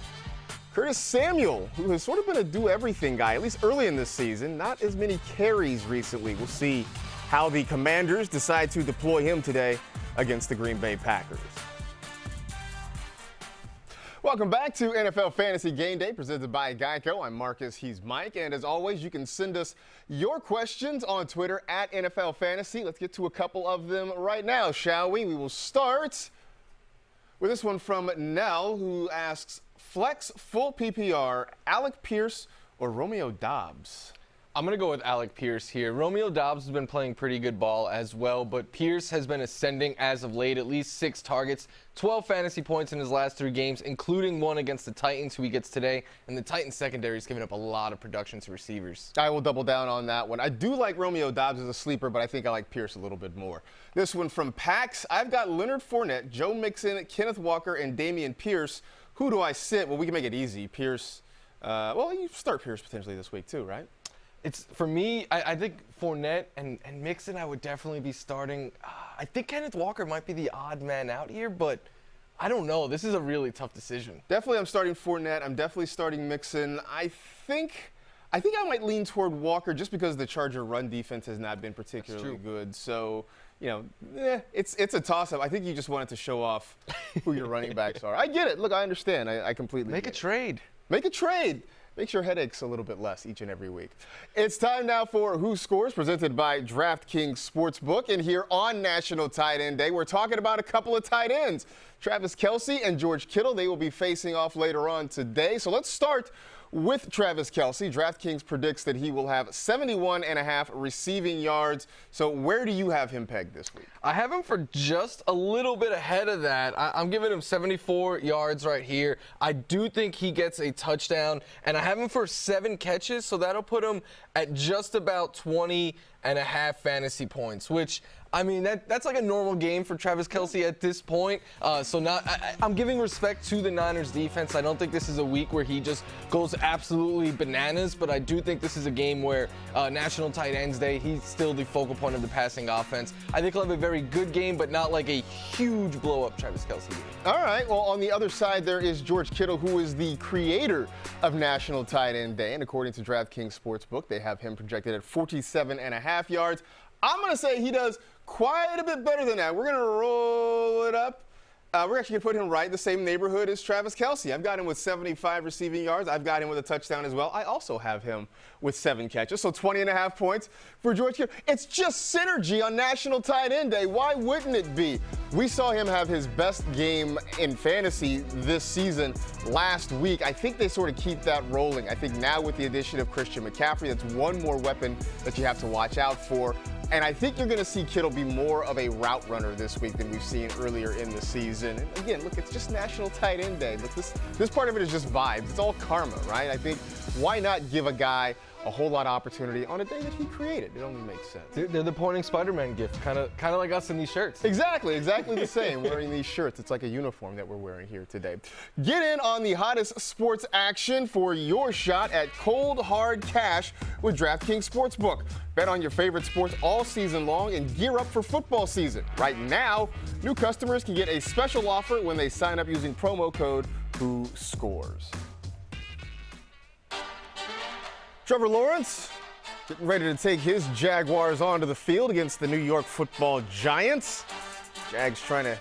Curtis Samuel, who has sort of been a do-everything guy, at least early in this season. Not as many carries recently. We'll see how the Commanders decide to deploy him today against the Green Bay Packers. Welcome back to NFL Fantasy Game Day, presented by Geico. I'm Marcus, he's Mike, and as always, you can send us your questions on Twitter at NFL Fantasy. Let's get to a couple of them right now, shall we? We will start with this one from Nell, who asks, flex full PPR, Alec Pierce or Romeo Doubs? I'm going to go with Alec Pierce here. Romeo Doubs has been playing pretty good ball as well, but Pierce has been ascending as of late, at least 6 targets, 12 fantasy points in his last 3 games, including one against the Titans, who he gets today. And the Titans secondary is giving up a lot of production to receivers. I will double down on that one. I do like Romeo Doubs as a sleeper, but I think I like Pierce a little bit more. This one from Pax. I've got Leonard Fournette, Joe Mixon, Kenneth Walker, and Dameon Pierce. Who do I sit? Well, we can make it easy. Pierce, well, you start Pierce potentially this week too, right? It's for me, I think Fournette and Mixon I would definitely be starting. I think Kenneth Walker might be the odd man out here, but I don't know. This is a really tough decision. Definitely I'm starting Fournette. I'm definitely starting Mixon. I think I might lean toward Walker just because the Charger run defense has not been particularly good. So, you know, it's a toss-up. I think you just wanted to show off who your running backs are. I get it. Look, I understand. I completely Make a trade. Make a trade. Makes your headaches a little bit less each and every week. It's time now for Who Scores, presented by DraftKings Sportsbook. And here on National Tight End Day, we're talking about a couple of tight ends. Travis Kelce and George Kittle, they will be facing off later on today. So let's start with Travis Kelce. DraftKings predicts that he will have 71.5 receiving yards. So where do you have him pegged this week? I have him for just a little bit ahead of that. I'm giving him 74 yards right here. I do think he gets a touchdown, and I have him for 7 catches, so that'll put him at just about 20.5 fantasy points, which, I mean, that's like a normal game for Travis Kelce at this point. I'm giving respect to the Niners defense. I don't think this is a week where he just goes absolutely bananas, but I do think this is a game where National Tight Ends Day, he's still the focal point of the passing offense. I think he'll have a very good game, but not like a huge blow-up Travis Kelce game. All right. Well, on the other side, there is George Kittle, who is the creator of National Tight End Day. And according to DraftKings Sportsbook, they have him projected at 47.5 yards. I'm going to say he does quite a bit better than that. We're going to roll it up. We're actually going to put him right in the same neighborhood as Travis Kelce. I've got him with 75 receiving yards. I've got him with a touchdown as well. I also have him with 7 catches, so 20.5 points for George Kittle. It's just synergy on National Tight End Day. Why wouldn't it be? We saw him have his best game in fantasy this season last week. I think they sort of keep that rolling. I think now with the addition of Christian McCaffrey, that's one more weapon that you have to watch out for. And I think you're going to see Kittle be more of a route runner this week than we've seen earlier in the season. And again, look, it's just National Tight End Day. Look, this part of it is just vibes. It's all karma, right? I think why not give a guy a whole lot of opportunity on a day that he created? It only makes sense. They're the pointing Spider-Man gift, kind of like us in these shirts. Exactly the same. Wearing these shirts, it's like a uniform that we're wearing here today. Get in on the hottest sports action for your shot at cold hard cash with DraftKings Sportsbook. Bet on your favorite sports all season long and gear up for football season. Right now, new customers can get a special offer when they sign up using promo code WHOSCORES. Trevor Lawrence getting ready to take his Jaguars onto the field against the New York Football Giants. Jags trying to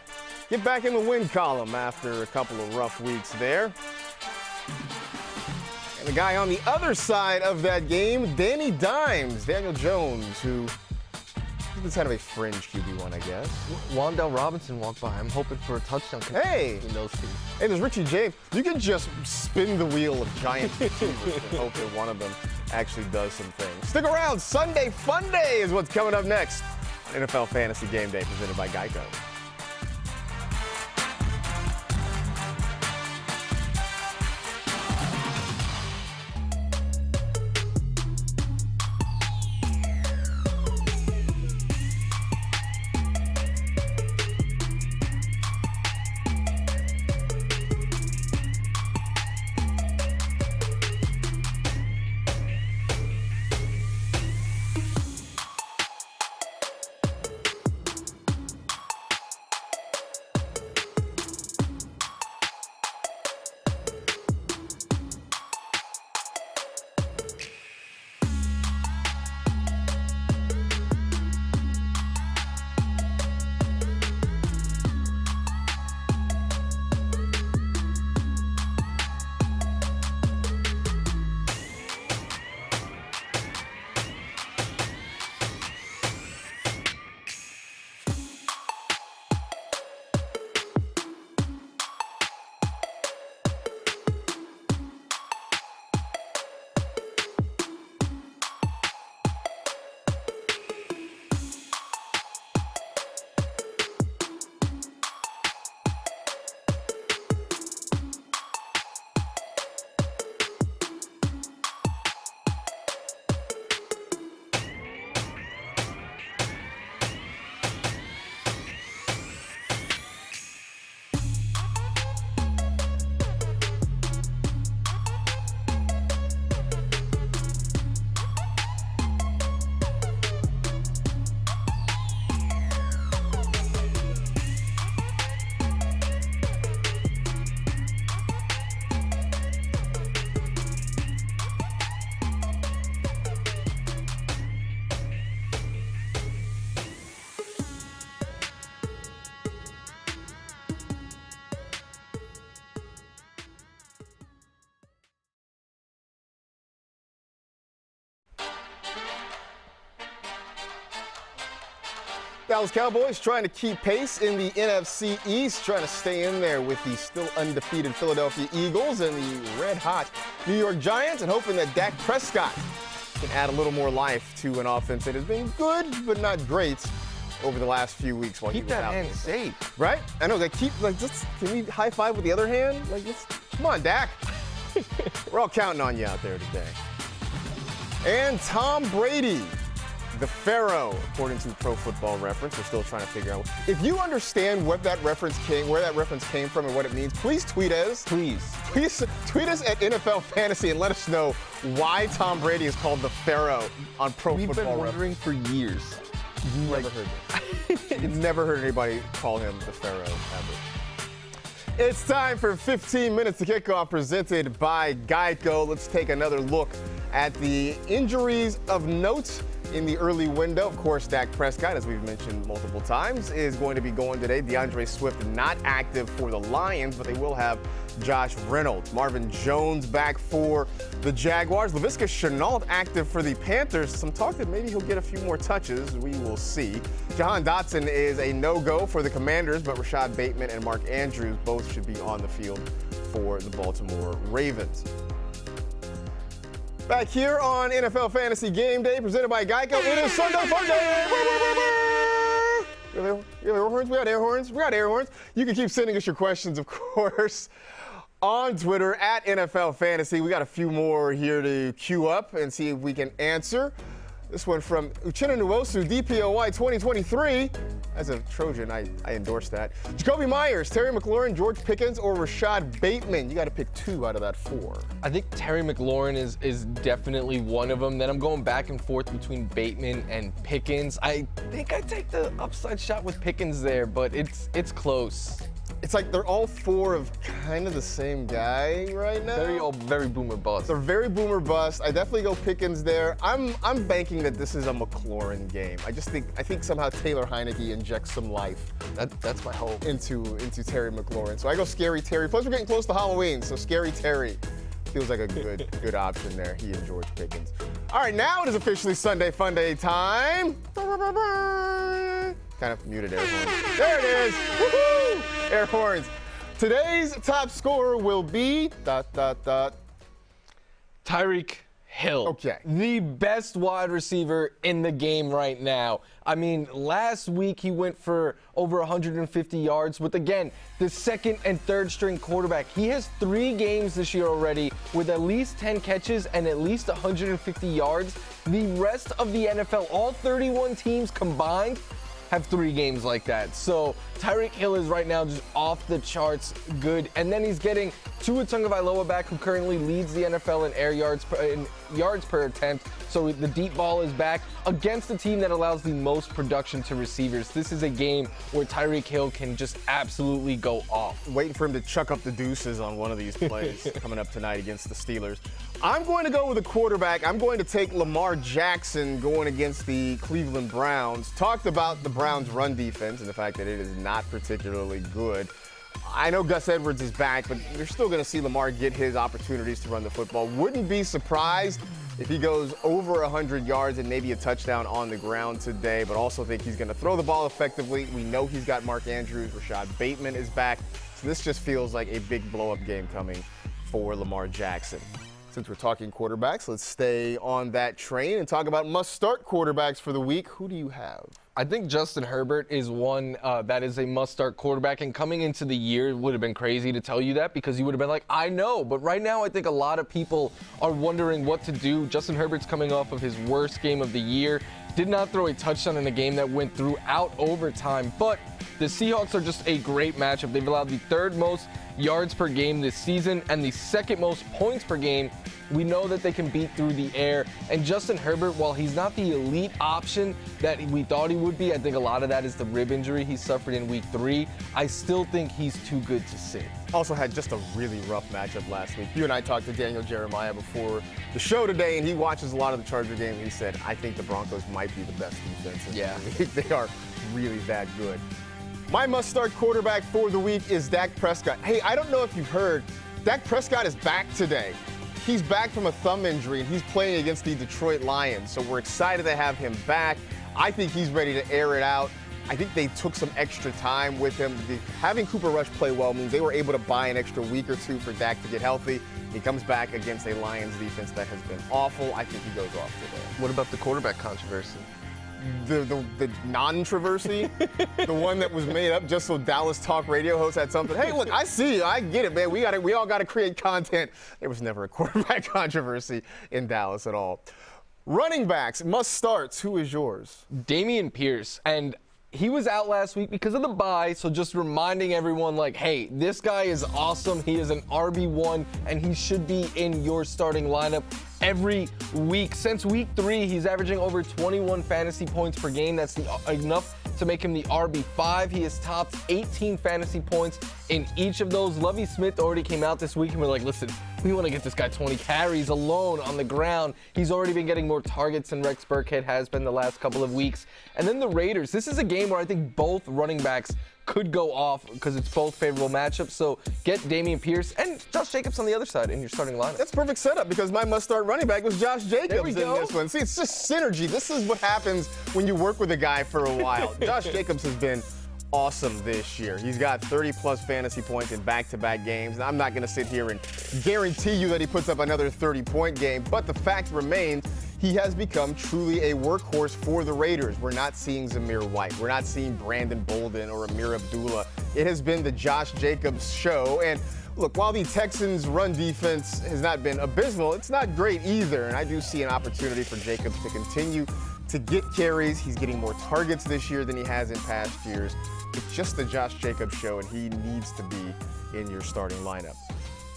get back in the win column after a couple of rough weeks there. And the guy on the other side of that game, Danny Dimes, Daniel Jones, who is kind of a fringe QB1, I guess. Wan'Dale Robinson walked by. I'm hoping for a touchdown. Hey! In those two. Hey, there's Richie James. You can just spin the wheel of Giants receivers and hope that one of them actually does some things. Stick around. Sunday Fun Day is what's coming up next on NFL Fantasy Game Day, presented by Geico. Dallas Cowboys trying to keep pace in the NFC East, trying to stay in there with the still undefeated Philadelphia Eagles and the red-hot New York Giants, and hoping that Dak Prescott can add a little more life to an offense that has been good but not great over the last few weeks while he was out. Keep that hand safe. Right? I know, can we high-five with the other hand? Come on, Dak. We're all counting on you out there today. And Tom Brady, the Pharaoh, according to Pro Football Reference. We're still trying to figure out. If you understand where that reference came from and what it means, please tweet us. Please tweet us at NFL Fantasy and let us know why Tom Brady is called the Pharaoh on Pro Football Reference. We've been wondering for years. You've never heard that. You've never heard anybody call him the Pharaoh ever. It's time for 15 minutes to kick off, presented by Geico. Let's take another look at the injuries of note in the early window. Of course, Dak Prescott, as we've mentioned multiple times, is going to be going today. DeAndre Swift not active for the Lions, but they will have Josh Reynolds. Marvin Jones back for the Jaguars. Laviska Shenault active for the Panthers. Some talk that maybe he'll get a few more touches. We will see. Jahan Dotson is a no-go for the Commanders, but Rashad Bateman and Mark Andrews both should be on the field for the Baltimore Ravens. Back here on NFL Fantasy Game Day, presented by Geico. It is Sunday Fun Day! You have air horns? We got air horns. We got air horns. You can keep sending us your questions, of course, on Twitter at NFL Fantasy. We got a few more here to queue up and see if we can answer. This one from Uchenna Nwosu, DPOY 2023. As a Trojan, I endorse that. Jacoby Myers, Terry McLaurin, George Pickens, or Rashad Bateman. You got to pick 2 out of that 4. I think Terry McLaurin is definitely one of them. Then I'm going back and forth between Bateman and Pickens. I think I take the upside shot with Pickens there, but it's close. It's like they're all 4 of kind of the same guy right now. Very boomer bust. They're very boomer bust. I definitely go Pickens there. I'm banking that this is a McLaurin game. I think somehow Taylor Heineke injects some life. That's my hope. Into Terry McLaurin. So I go Scary Terry. Plus we're getting close to Halloween, so Scary Terry feels like a good option there. He and George Pickens. All right, now it is officially Sunday Fun Day time. Kind of muted air horns. There it is. Woohoo! Air horns. Today's top scorer will be ... Tyreek Hill. Okay. The best wide receiver in the game right now. I mean, last week he went for over 150 yards with, again, the second and third string quarterback. He has 3 games this year already with at least 10 catches and at least 150 yards. The rest of the NFL, all 31 teams combined, have 3 games like that. So Tyreek Hill is right now just off the charts good. And then he's getting Tua Tagovailoa back, who currently leads the NFL in air yards per attempt. So the deep ball is back against the team that allows the most production to receivers. This is a game where Tyreek Hill can just absolutely go off. Waiting for him to chuck up the deuces on one of these plays coming up tonight against the Steelers. I'm going to go with a quarterback. I'm going to take Lamar Jackson going against the Cleveland Browns. Talked about the Browns' run defense and the fact that it is not particularly good. I know Gus Edwards is back, but you're still going to see Lamar get his opportunities to run the football. Wouldn't be surprised if he goes over 100 yards and maybe a touchdown on the ground today, but also think he's going to throw the ball effectively. We know he's got Mark Andrews. Rashad Bateman is back. So this just feels like a big blow-up game coming for Lamar Jackson. Since we're talking quarterbacks, let's stay on that train and talk about must-start quarterbacks for the week. Who do you have? I think Justin Herbert is one that is a must-start quarterback, and coming into the year, it would have been crazy to tell you that because you would have been like, I know. But right now, I think a lot of people are wondering what to do. Justin Herbert's coming off of his worst game of the year. Did not throw a touchdown in a game that went throughout overtime, but the Seahawks are just a great matchup. They've allowed the 3rd most yards per game this season and the 2nd most points per game. We know that they can beat through the air. And Justin Herbert, while he's not the elite option that we thought he would be, I think a lot of that is the rib injury he suffered in week 3. I still think he's too good to sit. Also had just a really rough matchup last week. You and I talked to Daniel Jeremiah before the show today, and he watches a lot of the Charger game. He said, I think the Broncos might be the best defense in the league. They are really that good. My must-start quarterback for the week is Dak Prescott. Hey, I don't know if you've heard, Dak Prescott is back today. He's back from a thumb injury, and he's playing against the Detroit Lions, so we're excited to have him back. I think he's ready to air it out. I think they took some extra time with him. Having Cooper Rush play well means they were able to buy an extra week or two for Dak to get healthy. He comes back against a Lions defense that has been awful. I think he goes off today. What about the quarterback controversy? The non-controversy, the one that was made up just so Dallas Talk Radio hosts had something. Hey, look, I see you. I get it, man. We all got to create content. There was never a quarterback controversy in Dallas at all. Running backs, must starts. Who is yours? Dameon Pierce. And he was out last week because of the bye, so just reminding everyone, like, hey, this guy is awesome. He is an RB1, and he should be in your starting lineup every week. Since week 3, he's averaging over 21 fantasy points per game. That's enough to make him the RB5. He has topped 18 fantasy points in each of those. Lovie Smith already came out this week and we're like, listen, we want to get this guy 20 carries alone on the ground. He's already been getting more targets than Rex Burkhead has been the last couple of weeks. And then the Raiders. This is a game where I think both running backs could go off because it's both favorable matchups. So get Dameon Pierce and Josh Jacobs on the other side in your starting lineup. That's perfect setup because my must-start running back was Josh Jacobs in this one. See, it's just synergy. This is what happens when you work with a guy for a while. Josh Jacobs has been awesome this year. He's got 30-plus fantasy points in back-to-back games. And I'm not going to sit here and guarantee you that he puts up another 30-point game, but the fact remains he has become truly a workhorse for the Raiders. We're not seeing Zamir White. We're not seeing Brandon Bolden or Amir Abdullah. It has been the Josh Jacobs show. And look, while the Texans' run defense has not been abysmal, it's not great either. And I do see an opportunity for Jacobs to continue to get carries. He's getting more targets this year than he has in past years. It's just the Josh Jacobs show, and he needs to be in your starting lineup.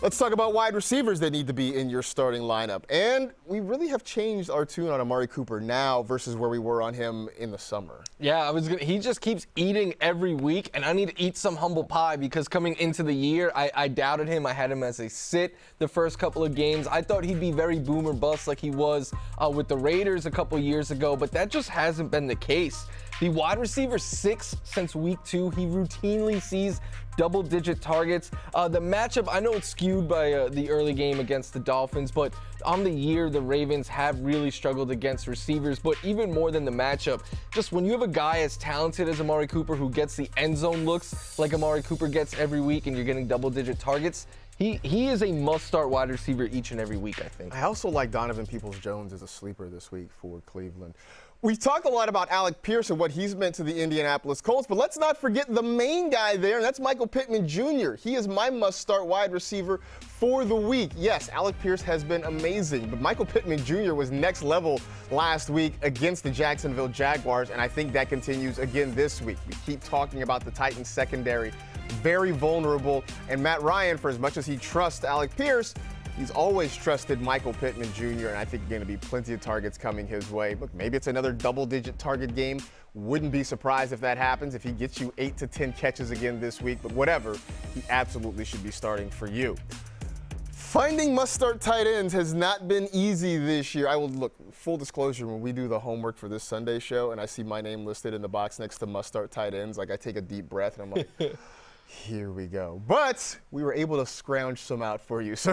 Let's talk about wide receivers that need to be in your starting lineup. And we really have changed our tune on Amari Cooper now versus where we were on him in the summer. Yeah, he just keeps eating every week, and I need to eat some humble pie because coming into the year, I doubted him. I had him as a sit the first couple of games. I thought he'd be very boom or bust like he was with the Raiders a couple years ago, but that just hasn't been the case. The wide receiver 6 since week 2, he routinely sees double-digit targets. The matchup, I know it's skewed by the early game against the Dolphins, but on the year, the Ravens have really struggled against receivers. But even more than the matchup, just when you have a guy as talented as Amari Cooper who gets the end zone looks like Amari Cooper gets every week and you're getting double-digit targets, he is a must-start wide receiver each and every week, I think. I also like Donovan Peoples-Jones as a sleeper this week for Cleveland. We've talked a lot about Alec Pierce and what he's meant to the Indianapolis Colts, but let's not forget the main guy there, and that's Michael Pittman Jr. He is my must-start wide receiver for the week. Yes, Alec Pierce has been amazing, but Michael Pittman Jr. was next level last week against the Jacksonville Jaguars, and I think that continues again this week. We keep talking about the Titans secondary, very vulnerable, and Matt Ryan, for as much as he trusts Alec Pierce, he's always trusted Michael Pittman Jr., and I think going to be plenty of targets coming his way. Look, maybe it's another double-digit target game. Wouldn't be surprised if that happens, if he gets you 8 to 10 catches again this week. But whatever, he absolutely should be starting for you. Finding must-start tight ends has not been easy this year. I will look, full disclosure, when we do the homework for this Sunday show and I see my name listed in the box next to must-start tight ends, like I take a deep breath and I'm like, here we go. But we were able to scrounge some out for you. So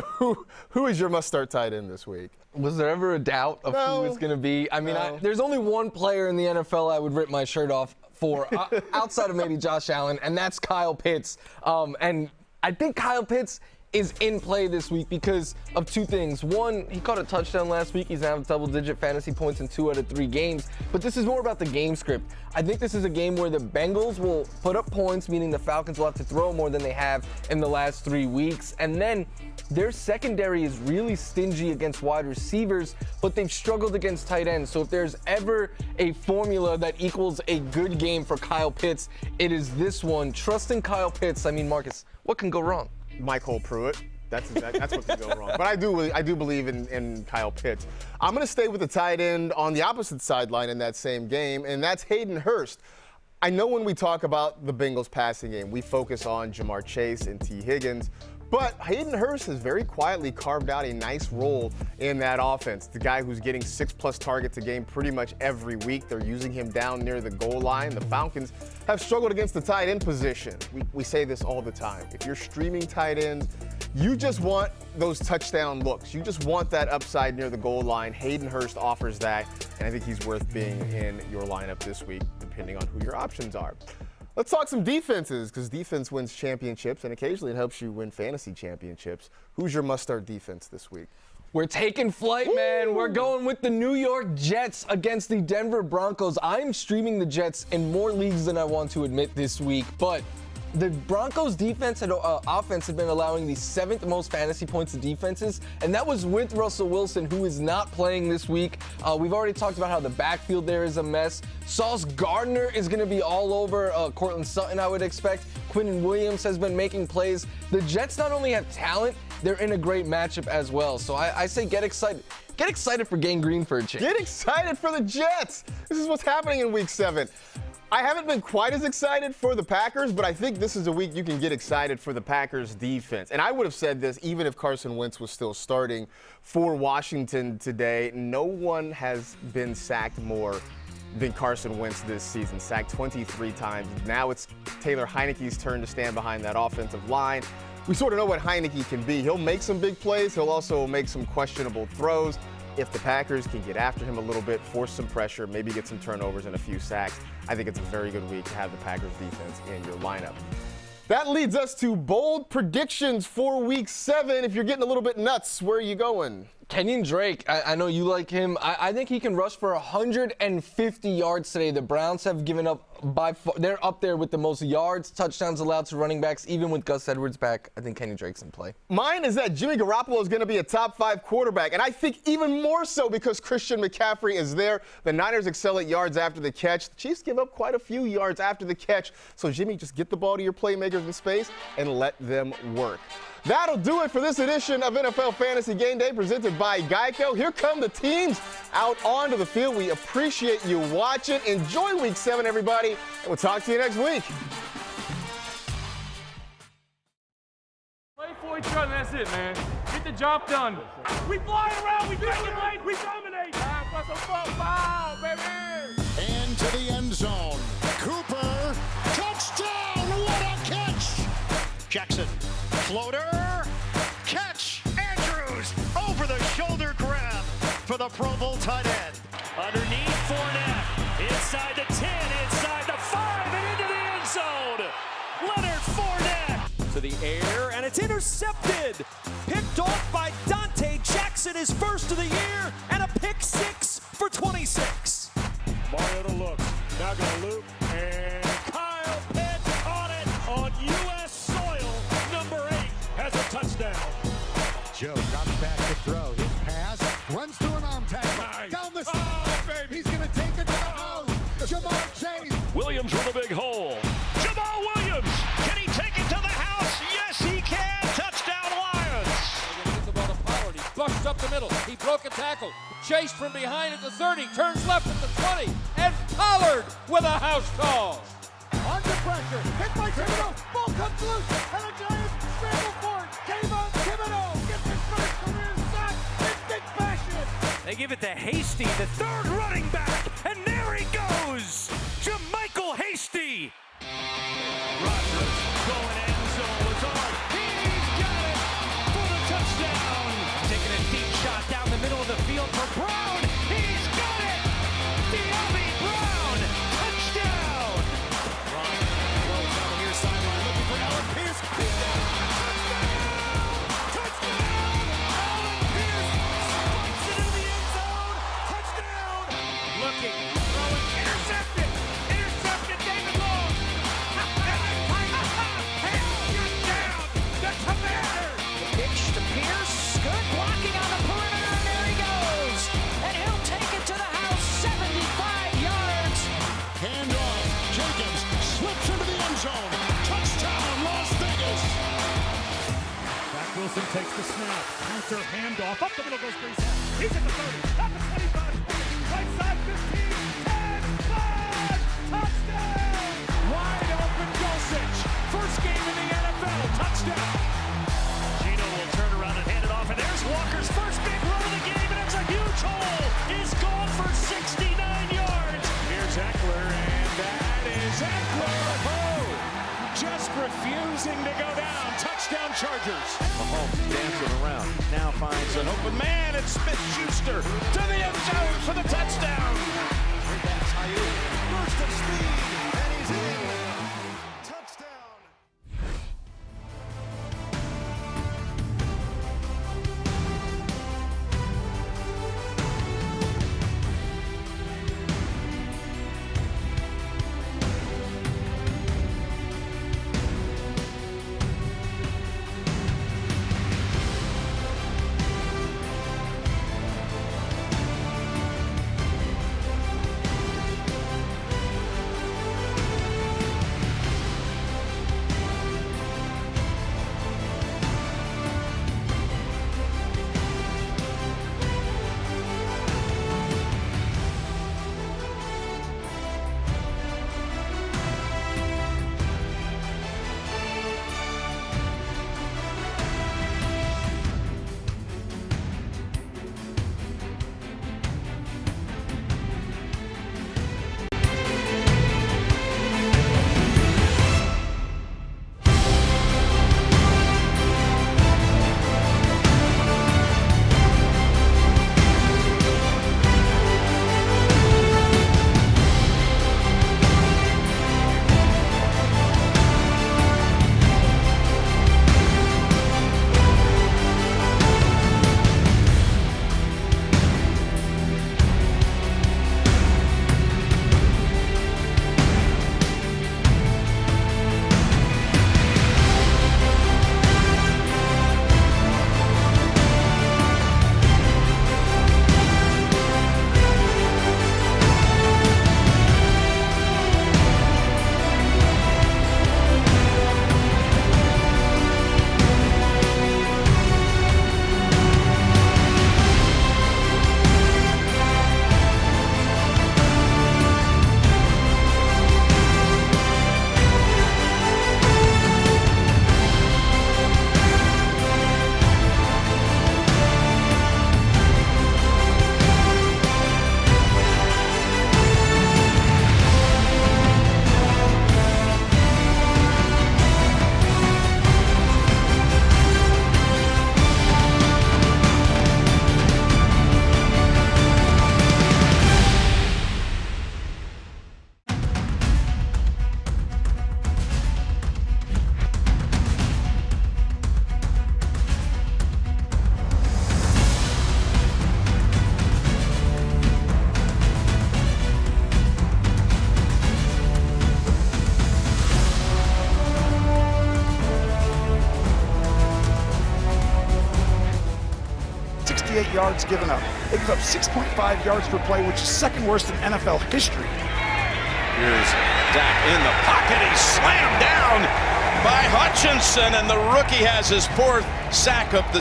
who is your must-start tight end this week? Was there ever a doubt of who it's going to be? I mean, there's only one player in the NFL I would rip my shirt off for, outside of maybe Josh Allen, and that's Kyle Pitts. And I think Kyle Pitts is in play this week because of two things. One, he caught a touchdown last week. He's now double-digit fantasy points in 2 out of 3 games. But this is more about the game script. I think this is a game where the Bengals will put up points, meaning the Falcons will have to throw more than they have in the last 3 weeks. And then their secondary is really stingy against wide receivers, but they've struggled against tight ends. So if there's ever a formula that equals a good game for Kyle Pitts, it is this one. Trusting Kyle Pitts, I mean, Marcus, what can go wrong? Michael Pruitt. That's what can go wrong. But I do believe in Kyle Pitts. I'm going to stay with the tight end on the opposite sideline in that same game, and that's Hayden Hurst. I know when we talk about the Bengals passing game, we focus on Jamar Chase and T. Higgins, but Hayden Hurst has very quietly carved out a nice role in that offense. The guy who's getting 6+ targets a game pretty much every week. They're using him down near the goal line. The Falcons have struggled against the tight end position. We say this all the time. If you're streaming tight ends, you just want those touchdown looks. You just want that upside near the goal line. Hayden Hurst offers that, and I think he's worth being in your lineup this week. The depending on who your options are. Let's talk some defenses, because defense wins championships, and occasionally it helps you win fantasy championships. Who's your must-start defense this week? We're taking flight, man. We're going with the New York Jets against the Denver Broncos. I'm streaming the Jets in more leagues than I want to admit this week, but the Broncos defense and offense have been allowing the 7th most fantasy points to defenses, and that was with Russell Wilson, who is not playing this week. We've already talked about how the backfield there is a mess. Sauce Gardner is going to be all over Cortland Sutton, I would expect. Quinnen Williams has been making plays. The Jets not only have talent, they're in a great matchup as well. So I say get excited. Get excited for Gang Green for a change. Get excited for the Jets. This is what's happening in Week 7. I haven't been quite as excited for the Packers, but I think this is a week you can get excited for the Packers defense. And I would have said this even if Carson Wentz was still starting for Washington today. No one has been sacked more than Carson Wentz this season, sacked 23 times. Now it's Taylor Heineke's turn to stand behind that offensive line. We sort of know what Heineke can be. He'll make some big plays. He'll also make some questionable throws. If the Packers can get after him a little bit, force some pressure, maybe get some turnovers and a few sacks, I think it's a very good week to have the Packers defense in your lineup. That leads us to bold predictions for Week 7. If you're getting a little bit nuts, where are you going? Kenyon Drake, I know you like him. I think he can rush for 150 yards today. The Browns have given up by far. They're up there with the most yards, touchdowns allowed to running backs, even with Gus Edwards back. I think Kenyon Drake's in play. Mine is that Jimmy Garoppolo is going to be a top 5 quarterback, and I think even more so because Christian McCaffrey is there. The Niners excel at yards after the catch. The Chiefs give up quite a few yards after the catch. So, Jimmy, just get the ball to your playmakers in space and let them work. That'll do it for this edition of NFL Fantasy Game Day presented by Geico. Here come the teams out onto the field. We appreciate you watching. Enjoy Week 7, everybody, and we'll talk to you next week. Play for each other, that's it, man. Get the job done. We fly around, we regulate, we dominate. Time for some football, baby. Into the end zone. Cooper, touchdown, what a catch. Jackson, floater, catch. Andrews, over the shoulder grab for the Pro Bowl tight end. Underneath Fournette, inside the 10, inside the 5, and into the end zone. Leonard Fournette. To the air, and it's intercepted. Picked off by Dante Jackson, his first of the year, and a pick 6 for 26. Mario to look, now gonna loop, and Kyle Pitts on it on U.S. soil. Number 8 has a touchdown. Joe drops back to throw. His pass runs through an arm tackle. Nice. Down the Oh, baby. He's going to take it to the house. Jamar Chase. Williams with a big hole. Jamal Williams, can he take it to the house? Yes, he can. Touchdown, Lions. They're going to get the ball to Pollard. He busts up the middle. He broke a tackle. Chased from behind at the 30. Turns left at the 20. And Pollard with a house call. Under pressure. Hit by Thibodeau. Ball comes loose. And the Giants scramble for it. Kayvon Thibodeau gets his first career sack in big fashion. They give it to Hasty, the third running back, and there he goes, Jermichael Hasty. Rodgers going end zone. Lazard, he's got it for the touchdown. Taking a deep shot down the middle of the field for Brown. He's got it. De'Ami Brown, touchdown. Ryan throws on the near sideline looking for Allen Pierce. He's got it. Touchdown. Touchdown. Allen Pierce spikes it into the end zone. Touchdown. Looking, throwing, intercepted. Intercepted, David Long. Touchdown. The Commanders. Pitch to Pierce, good blocking on the perimeter, and there he goes. And he'll take it to the house, 75 yards. Hand off. Jenkins slips into the end zone. Touchdown, Las Vegas. Zach Wilson takes the snap. Hunter handoff. Up the middle goes Brees. He's at the 30. At the 25. Right side 15. 10. 5. Touchdown. Wide open Dulcich. First game in the NFL. Touchdown. Gino will turn around and hand it off. And there's Walker's first big run of the game. And it's a huge hole. He's gone for 69 yards. Here's Eckler. And that is Eckler. Oh, just refusing to go down. Touchdown Chargers. Mahomes dancing around, now finds an open man. It's Smith-Schuster to the end zone for the touchdown. Burst of speed, and he's in. Touchdown. Yards given up. They give up 6.5 yards per play, which is second worst in NFL history. Here's Dak in the pocket. He's slammed down by Hutchinson, and the rookie has his fourth sack of the